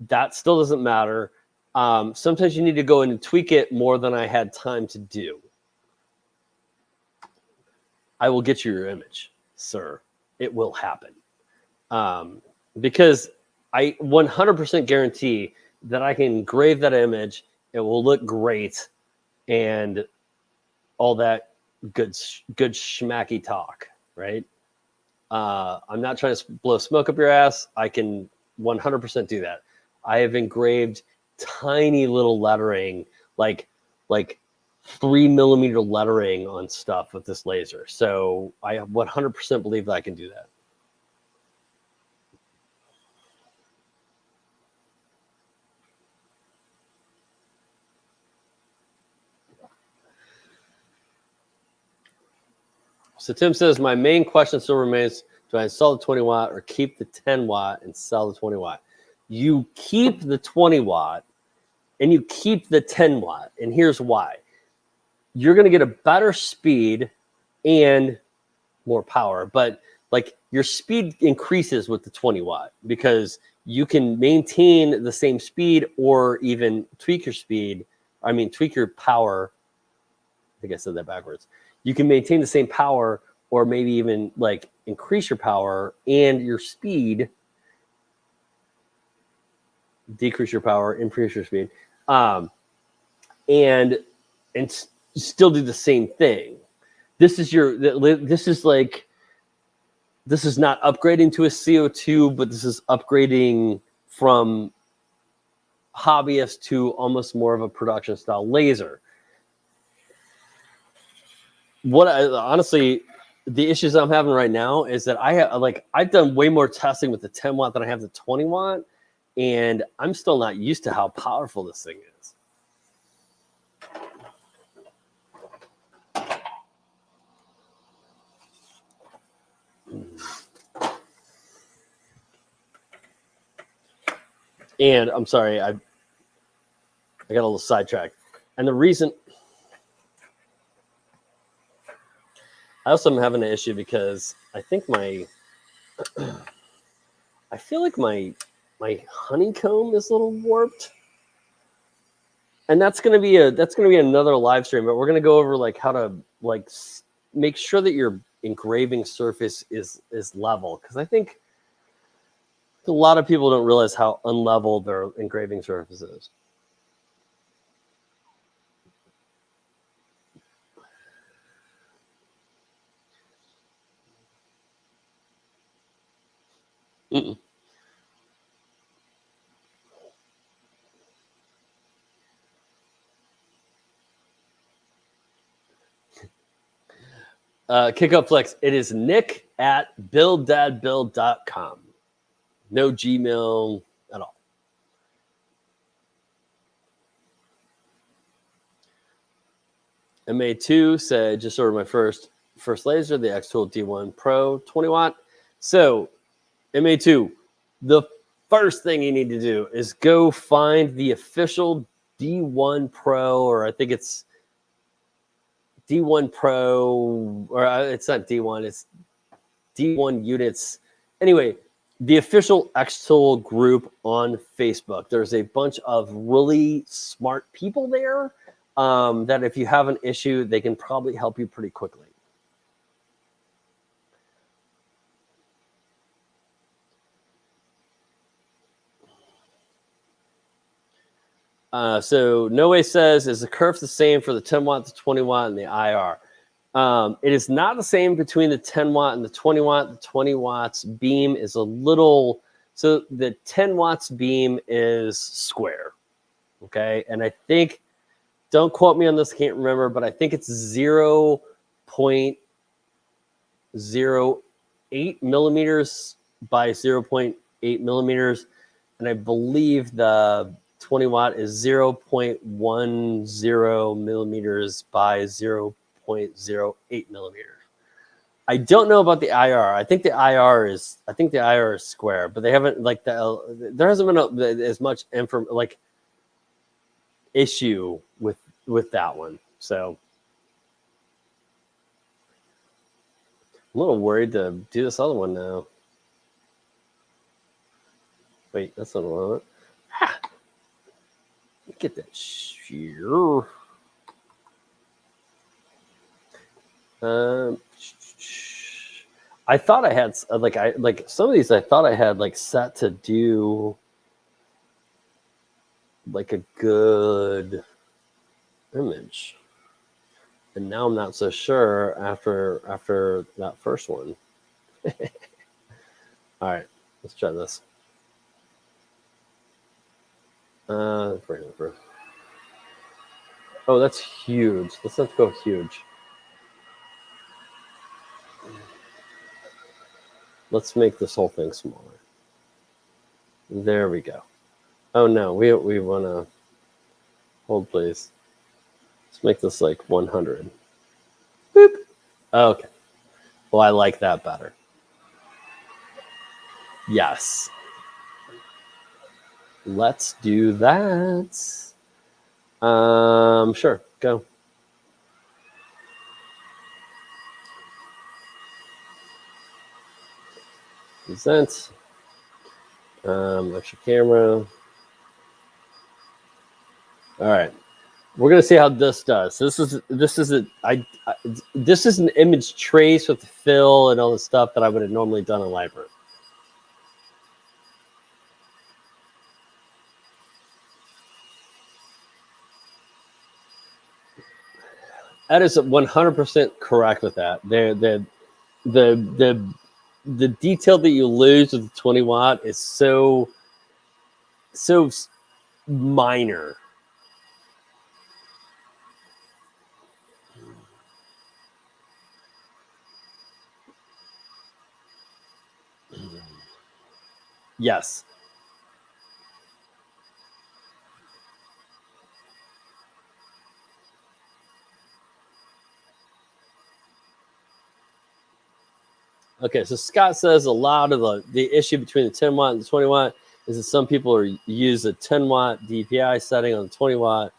That still doesn't matter. Sometimes you need to go in and tweak it more than I had time to do. I will get you your image, sir. It will happen. Because I 100% guarantee that I can engrave that image. It will look great and all that good schmacky talk, right? I'm not trying to blow smoke up your ass. I can 100% do that. I have engraved tiny little lettering, like 3 millimeter lettering on stuff with this laser. So I 100% believe that I can do that. So Tim says, my main question still remains, do I install the 20 watt or keep the 10 watt and sell the 20 watt? You keep the 20 watt and you keep the 10 watt. And here's why. You're going to get a better speed and more power. But like your speed increases with the 20 watt because you can maintain the same speed or even tweak your speed. I mean, tweak your power. I think I said that backwards. You can maintain the same power or maybe even like increase your power and your speed, decrease your power, increase your speed, and still do the same thing. This is not upgrading to a CO2, but this is upgrading from hobbyist to almost more of a production style laser. Honestly, the issues I'm having right now is that I've done way more testing with the 10 watt than I have the 20 watt, and I'm still not used to how powerful this thing is. And I'm sorry, I got a little sidetracked. And the reason I also am having an issue because I think I feel like my honeycomb is a little warped. And that's gonna be another live stream, but we're gonna go over like how to like make sure that your engraving surface is level, because I think a lot of people don't realize how unlevel their engraving surface is. Kick up flex. It is Nick at builddadbuild.com. No Gmail at all. MA2 said, just ordered my first laser, the X-Tool D1 Pro 20 watt. So MA2, the first thing you need to do is go find the official D1 Pro, or I think it's D1 Pro, or it's not D1, it's D1 units. Anyway, the official X-Tool group on Facebook. There's a bunch of really smart people there that if you have an issue, they can probably help you pretty quickly. So Noe says, is the curve the same for the 10 watt, the 20 watt, and the IR? It is not the same between the 10 watt and the 20 watt. The 20 watts beam is a little, so the 10 watts beam is square, okay? And I think, don't quote me on this, I can't remember, but I think it's 0.08 millimeters by 0.8 millimeters. And I believe the 20 watt is 0.10 millimeters by 0.08 millimeters. I don't know about the IR. I think the IR is square, but they haven't there hasn't been as much issue with that one. So I'm a little worried to do this other one now. Wait, that's not what I want. Ah, get that shear. I thought I had like some of these. I thought I had like set to do like a good image, and now I'm not so sure after that first one. All right, let's try this. Oh, that's huge. Let's not go huge. Let's make this whole thing smaller. There we go. Oh no, we want to hold, please. Let's make this like 100. Boop. Okay. Well, I like that better. Yes. Let's do that. Sure. Go. Present. Extra camera. All right. We're gonna see how this does. This is an image trace with the fill and all the stuff that I would have normally done in LightBurn. That is 100% correct with that. The detail that you lose with the 20 watt is so minor. Yes. Okay, so Scott says a lot of the issue between the 10 watt and the 20 watt is that some people use a 10 watt DPI setting on the 20 watt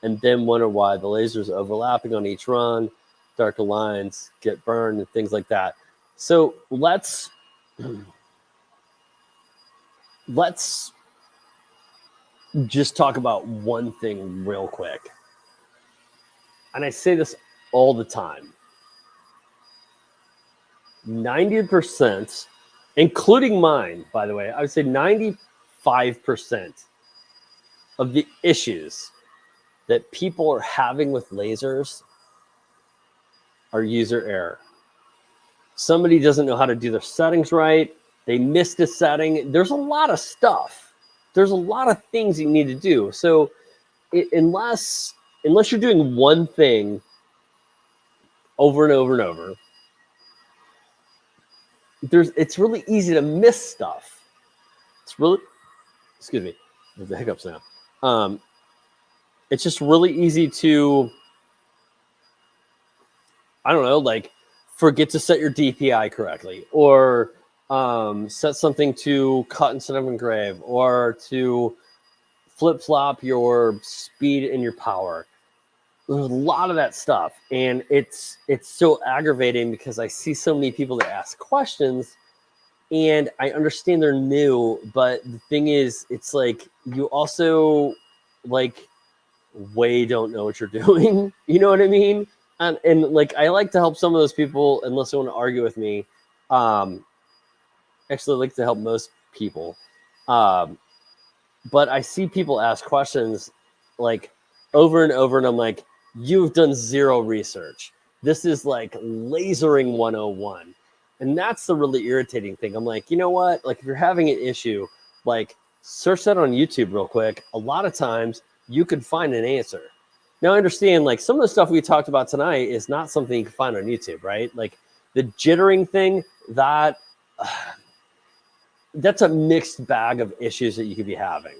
and then wonder why the lasers overlapping on each run, darker lines get burned and things like that. So let's just talk about one thing real quick. And I say this all the time. 90%, including mine, by the way, I would say 95% of the issues that people are having with lasers are user error. Somebody doesn't know how to do their settings right. They missed a setting. There's a lot of stuff. There's a lot of things you need to do. So unless you're doing one thing over and over and over, it's really easy to miss stuff. It's really, excuse me, there's the hiccups now. It's just really easy to, I don't know, like forget to set your DPI correctly, or set something to cut instead of engrave, or to flip-flop your speed and your power. There's a lot of that stuff, and it's so aggravating because I see so many people that ask questions, and I understand they're new, but the thing is, it's like you also like way don't know what you're doing. You know what I mean? And like I like to help some of those people unless they want to argue with me. Actually, I like to help most people. But I see people ask questions like over and over, and I'm like, you've done zero research. This is like lasering 101. And that's the really irritating thing. I'm like, you know what? Like if you're having an issue, like search that on YouTube real quick. A lot of times you could find an answer. Now I understand like some of the stuff we talked about tonight is not something you can find on YouTube, right? Like the jittering thing, that's a mixed bag of issues that you could be having.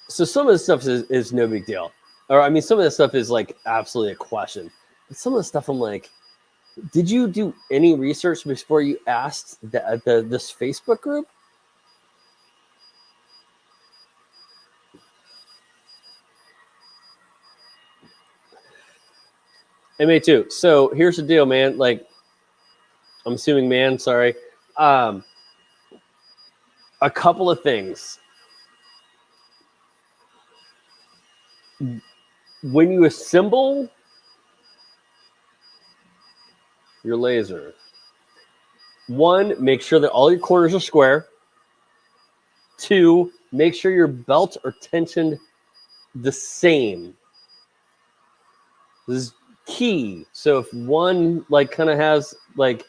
So some of the stuff is no big deal. Or I mean, some of the stuff is like absolutely a question. But some of the stuff I'm like, did you do any research before you asked this Facebook group? MA2. So here's the deal, man. Like, I'm assuming, man, sorry. A couple of things. When you assemble your laser, one, make sure that all your corners are square. Two, make sure your belts are tensioned the same. This is key. So if one like kind of has like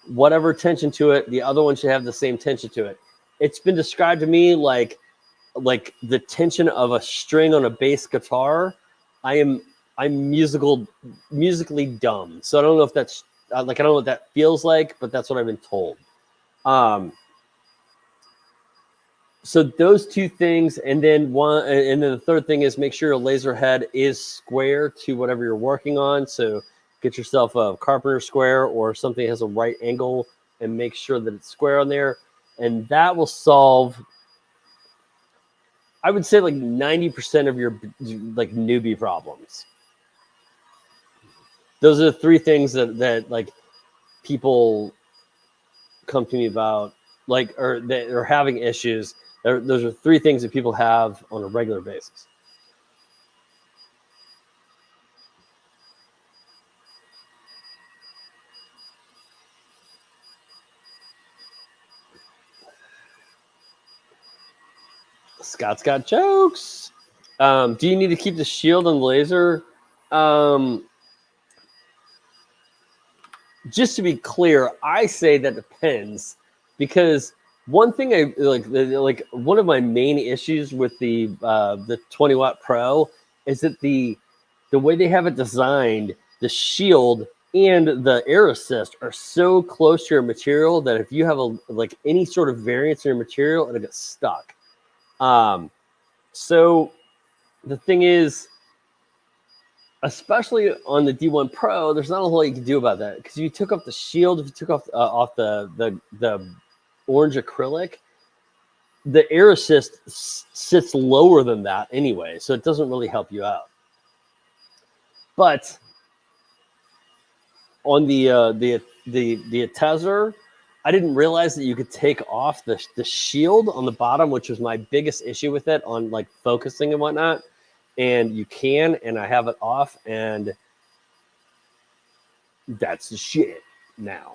whatever tension to it, the other one should have the same tension to it. It's been described to me like the tension of a string on a bass guitar. I'm musically dumb, so I don't know if that's like I don't know what that feels like, but that's what I've been told. So those two things, and then the third thing is make sure your laser head is square to whatever you're working on. So get yourself a carpenter square or something that has a right angle, and make sure that it's square on there, and that will solve, I would say, like 90% of your like newbie problems. Those are the three things that like people come to me about, like, or that are having issues. Those are three things that people have on a regular basis. Scott's got jokes. Do you need to keep the shield on the laser? Just to be clear, I say that depends, because one thing I like one of my main issues with the 20 watt Pro is that the way they have it designed, the shield and the air assist are so close to your material that if you have like any sort of variance in your material, it'll get stuck. So the thing is, especially on the D1 Pro, there's not a whole lot you can do about that, because you took off the shield, if you took off the orange acrylic, the air assist sits lower than that anyway, so it doesn't really help you out. But on the Tezer, I didn't realize that you could take off the shield on the bottom, which was my biggest issue with it on like focusing and whatnot. And you can, and I have it off, and that's the shit now.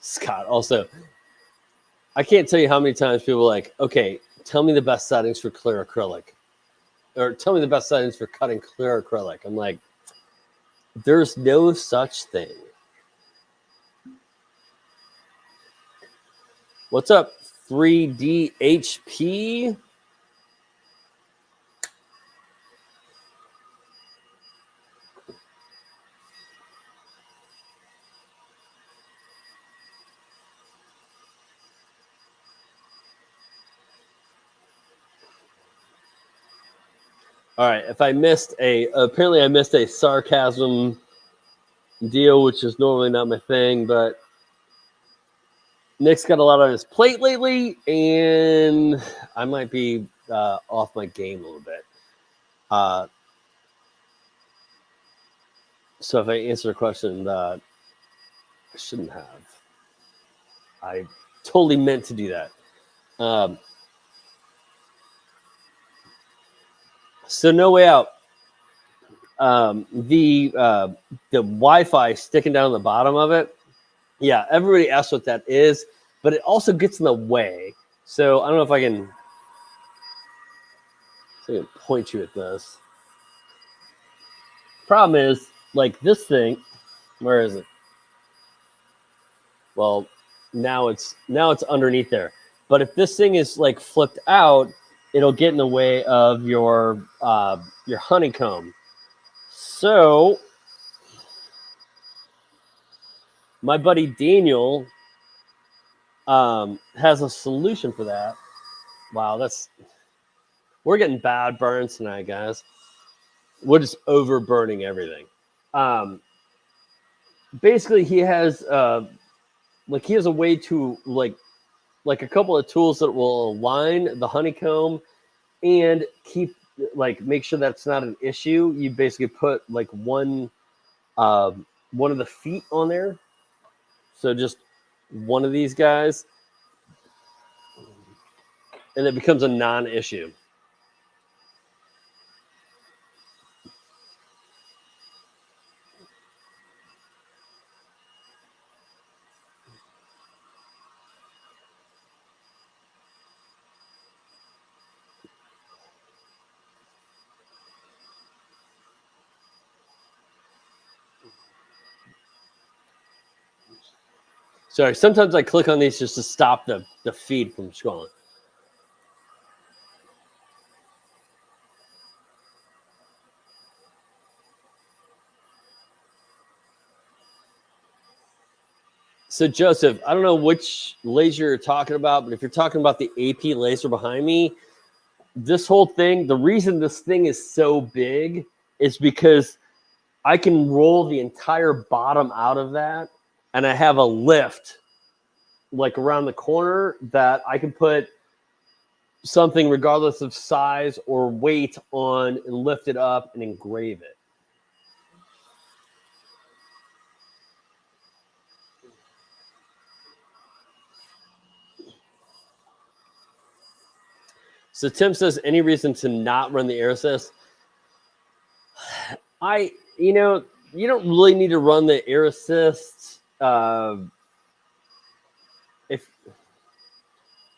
Scott, also, I can't tell you how many times people are like, okay, tell me the best settings for clear acrylic, or tell me the best settings for cutting clear acrylic. I'm like, there's no such thing. What's up, 3DHP? All right, if I missed apparently I missed a sarcasm deal, which is normally not my thing, but Nick's got a lot on his plate lately, and I might be off my game a little bit. So if I answer a question that I shouldn't have, I totally meant to do that. So No Way Out. The Wi-Fi sticking down the bottom of it. Yeah, everybody asks what that is, but it also gets in the way. So I don't know if I can point you at this. Problem is, like this thing, where is it? Well, now it's underneath there. But if this thing is like flipped out, it'll get in the way of your honeycomb. So my buddy Daniel has a solution for that. Wow, we're getting bad burns tonight, guys. We're just overburning everything. basically he has like he has a way to like a couple of tools that will align the honeycomb and keep like make sure that's not an issue. You basically put like one of the feet on there, so just one of these guys, and it becomes a non-issue. Sorry, sometimes I click on these just to stop the feed from scrolling. So Joseph, I don't know which laser you're talking about, but if you're talking about the AP laser behind me, this whole thing, the reason this thing is so big is because I can roll the entire bottom out of that, and I have a lift like around the corner that I can put something regardless of size or weight on and lift it up and engrave it. So Tim says, any reason to not run the air assist? You don't really need to run the air assist. If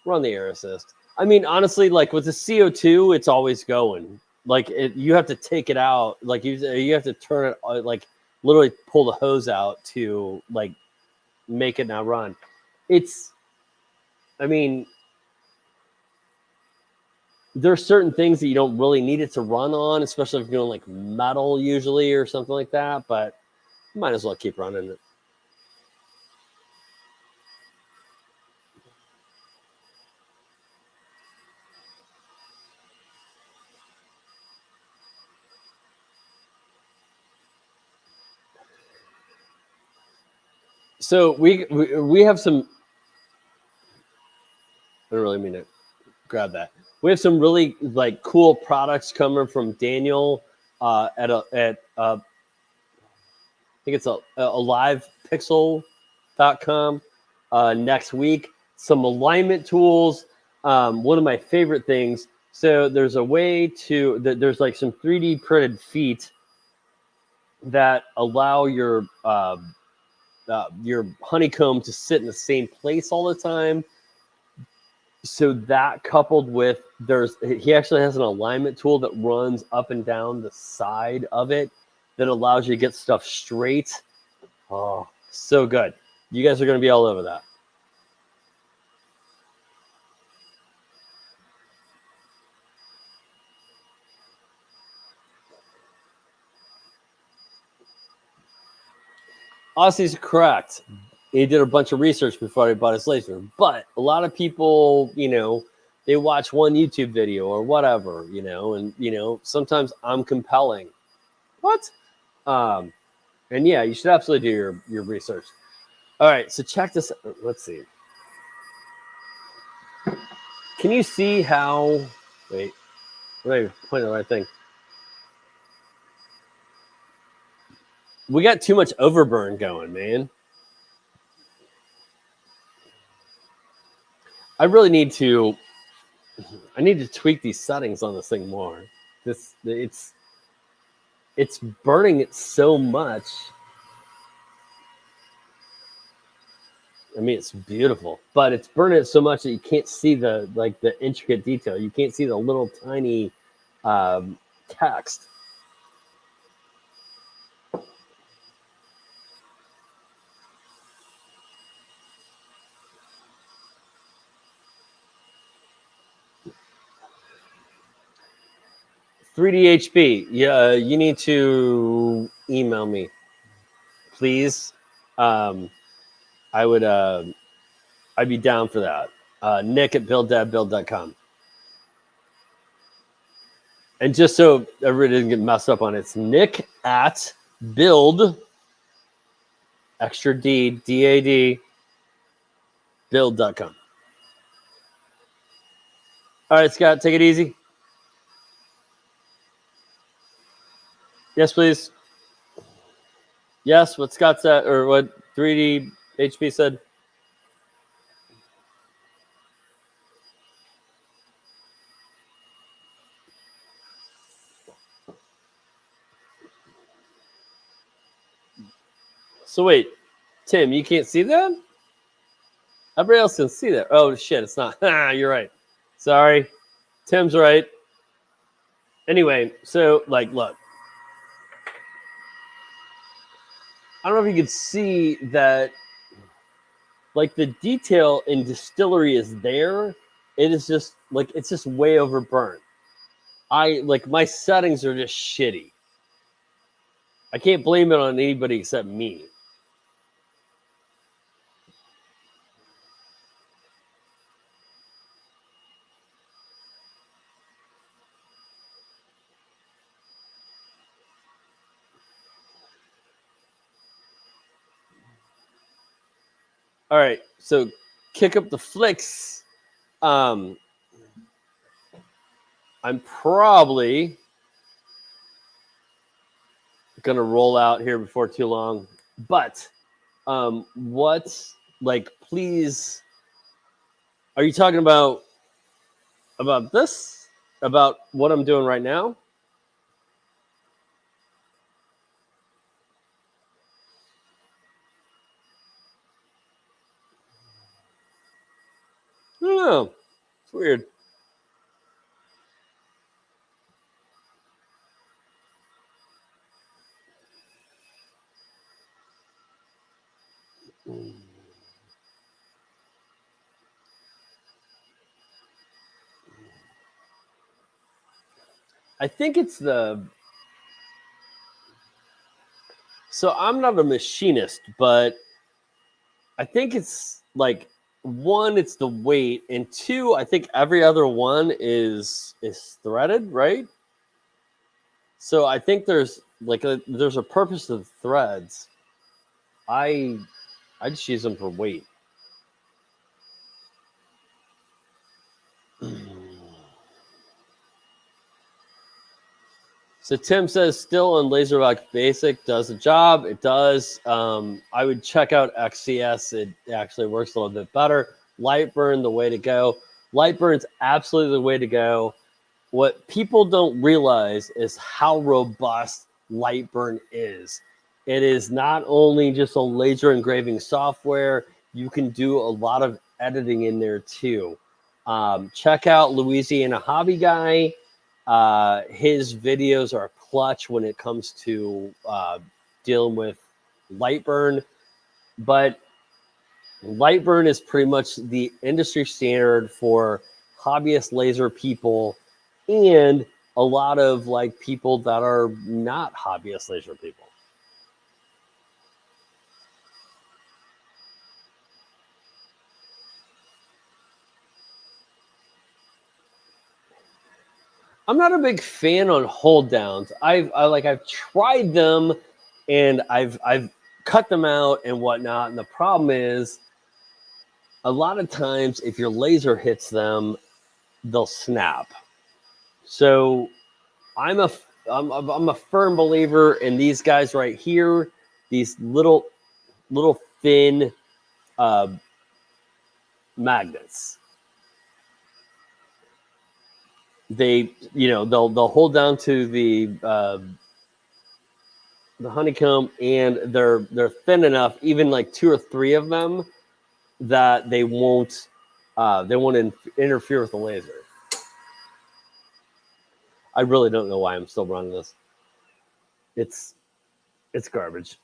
run the air assist. I mean, honestly, like with the CO2, it's always going. Like you have to take it out. Like you have to turn it, like literally pull the hose out to like make it not run. I mean, there are certain things that you don't really need it to run on, especially if you're doing like metal usually or something like that, but you might as well keep running it. So we have some, I don't really mean to grab that. We have some really like cool products coming from Daniel at I think it's a livepixel.com next week. Some alignment tools. One of my favorite things. So there's a way to there's like some 3D printed feet that allow your honeycomb to sit in the same place all the time. So that coupled with he actually has an alignment tool that runs up and down the side of it that allows you to get stuff straight. Oh, so good. You guys are going to be all over that. Aussie's correct. He did a bunch of research before he bought his laser. But a lot of people, they watch one YouTube video or whatever, and, sometimes I'm compelling. What? And yeah, you should absolutely do your research. All right, so check this. Let's see. Can you see how? Wait, I'm pointing the right thing. We got too much overburn going, man. I need to tweak these settings on this thing more. It's burning it so much. I mean, it's beautiful, but it's burning it so much that you can't see the intricate detail. You can't see the little tiny text. $3DHB. Yeah, you need to email me, please. I would. I'd be down for that. Nick at builddadbuild.com. And just so everybody doesn't get messed up on it, it's Nick at build extra D, D-A-D, build.com. All right, Scott, take it easy. Yes, please. Yes, what Scott said, or what 3D HP said. So wait, Tim, you can't see that? Everybody else can see that. Oh shit, it's not. You're right. Sorry. Tim's right. Anyway, so like, look. I don't know if you could see that, like the detail in distillery is there. It is just like, it's just way overburnt. Like my settings are just shitty. I can't blame it on anybody except me. All right, so kick up the flicks. I'm probably gonna roll out here before too long, but what, like, please, are you talking about this, about what I'm doing right now? I don't know. It's weird. I think it's so I'm not a machinist, but I think it's like, one, it's the weight, and two, I think every other one is threaded, right? So I think there's like there's a purpose to the threads. I just use them for weight. So Tim says still on LaserLock Basic does the job. It does. I would check out XCS. It actually works a little bit better. LightBurn, the way to go. LightBurn's absolutely the way to go. What people don't realize is how robust LightBurn is. It is not only just a laser engraving software. You can do a lot of editing in there too. Check out Louisiana Hobby Guy. His videos are clutch when it comes to dealing with LightBurn, but LightBurn is pretty much the industry standard for hobbyist laser people and a lot of like people that are not hobbyist laser people. I'm not a big fan on hold downs. I've tried them and I've cut them out and whatnot. And the problem is a lot of times if your laser hits them, they'll snap. So I'm a firm believer in these guys right here, these little thin magnets. They, they'll hold down to the honeycomb, and they're thin enough, even like 2 or 3 of them, that they won't interfere with the laser. I really don't know why I'm still running this. It's garbage.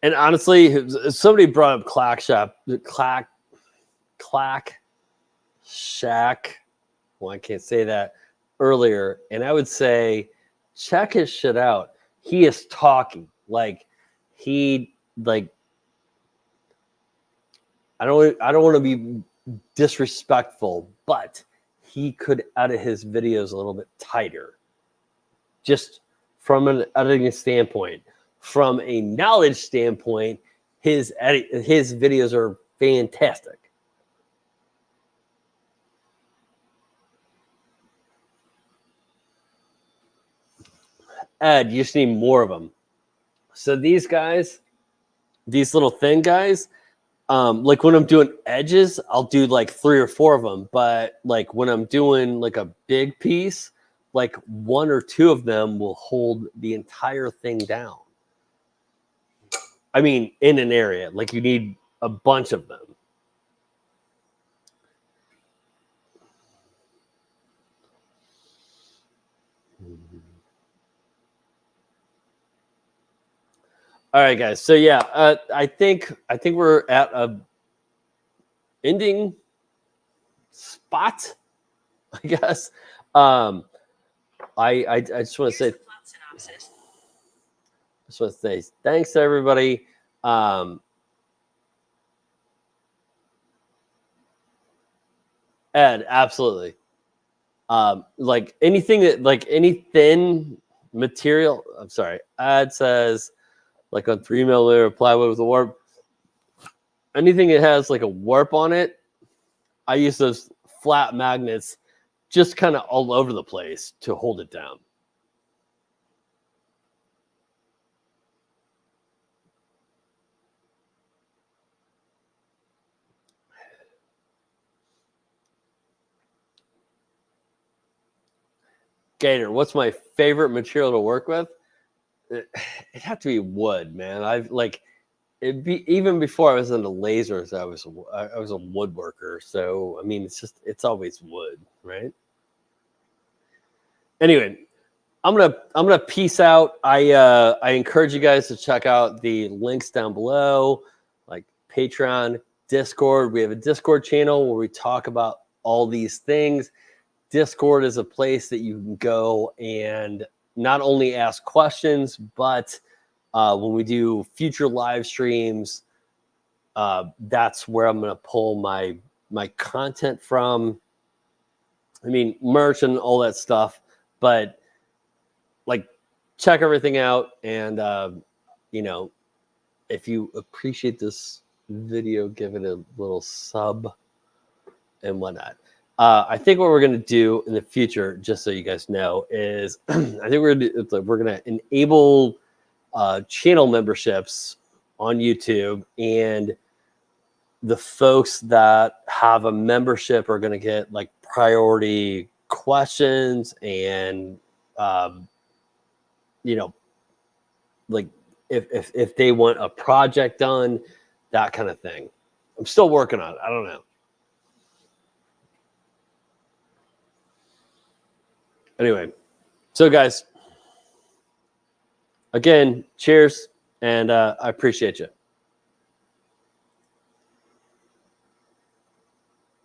And honestly, somebody brought up Clack Shack. Well, I can't say that earlier. And I would say check his shit out. He is talking like he like. I don't want to be disrespectful, but he could edit his videos a little bit tighter. Just from an editing standpoint, from a knowledge standpoint, his videos are fantastic. Ed, you just need more of them. So these guys, these little thin guys, like when I'm doing edges, I'll do like 3 or 4 of them. But like when I'm doing like a big piece, like 1 or 2 of them will hold the entire thing down. I mean, in an area, like you need a bunch of them. All right, guys. So yeah, I think we're at a ending spot, I guess. I just want to say, thanks to everybody. Ed, absolutely. Like anything that, like any thin material. I'm sorry. Ed says, like on 3mm plywood with a warp. Anything that has like a warp on it, I use those flat magnets just kind of all over the place to hold it down. Gator, what's my favorite material to work with? It'd have to be wood, man. I've like it'd be even before I was into lasers. I was a woodworker, so I mean, it's always wood, right? Anyway, I'm gonna peace out. I encourage you guys to check out the links down below, like Patreon, Discord. We have a Discord channel where we talk about all these things. Discord is a place that you can go and not only ask questions, but when we do future live streams, that's where I'm going to pull my content from. I mean, merch and all that stuff, but like check everything out. And, you know, if you appreciate this video, give it a little sub and whatnot. I think what we're going to do in the future, just so you guys know, is I think we're going to enable channel memberships on YouTube, and the folks that have a membership are going to get like priority questions and you know, like if they want a project done, that kind of thing. I'm still working on it. I don't know. Anyway, so guys, again, cheers, and I appreciate you.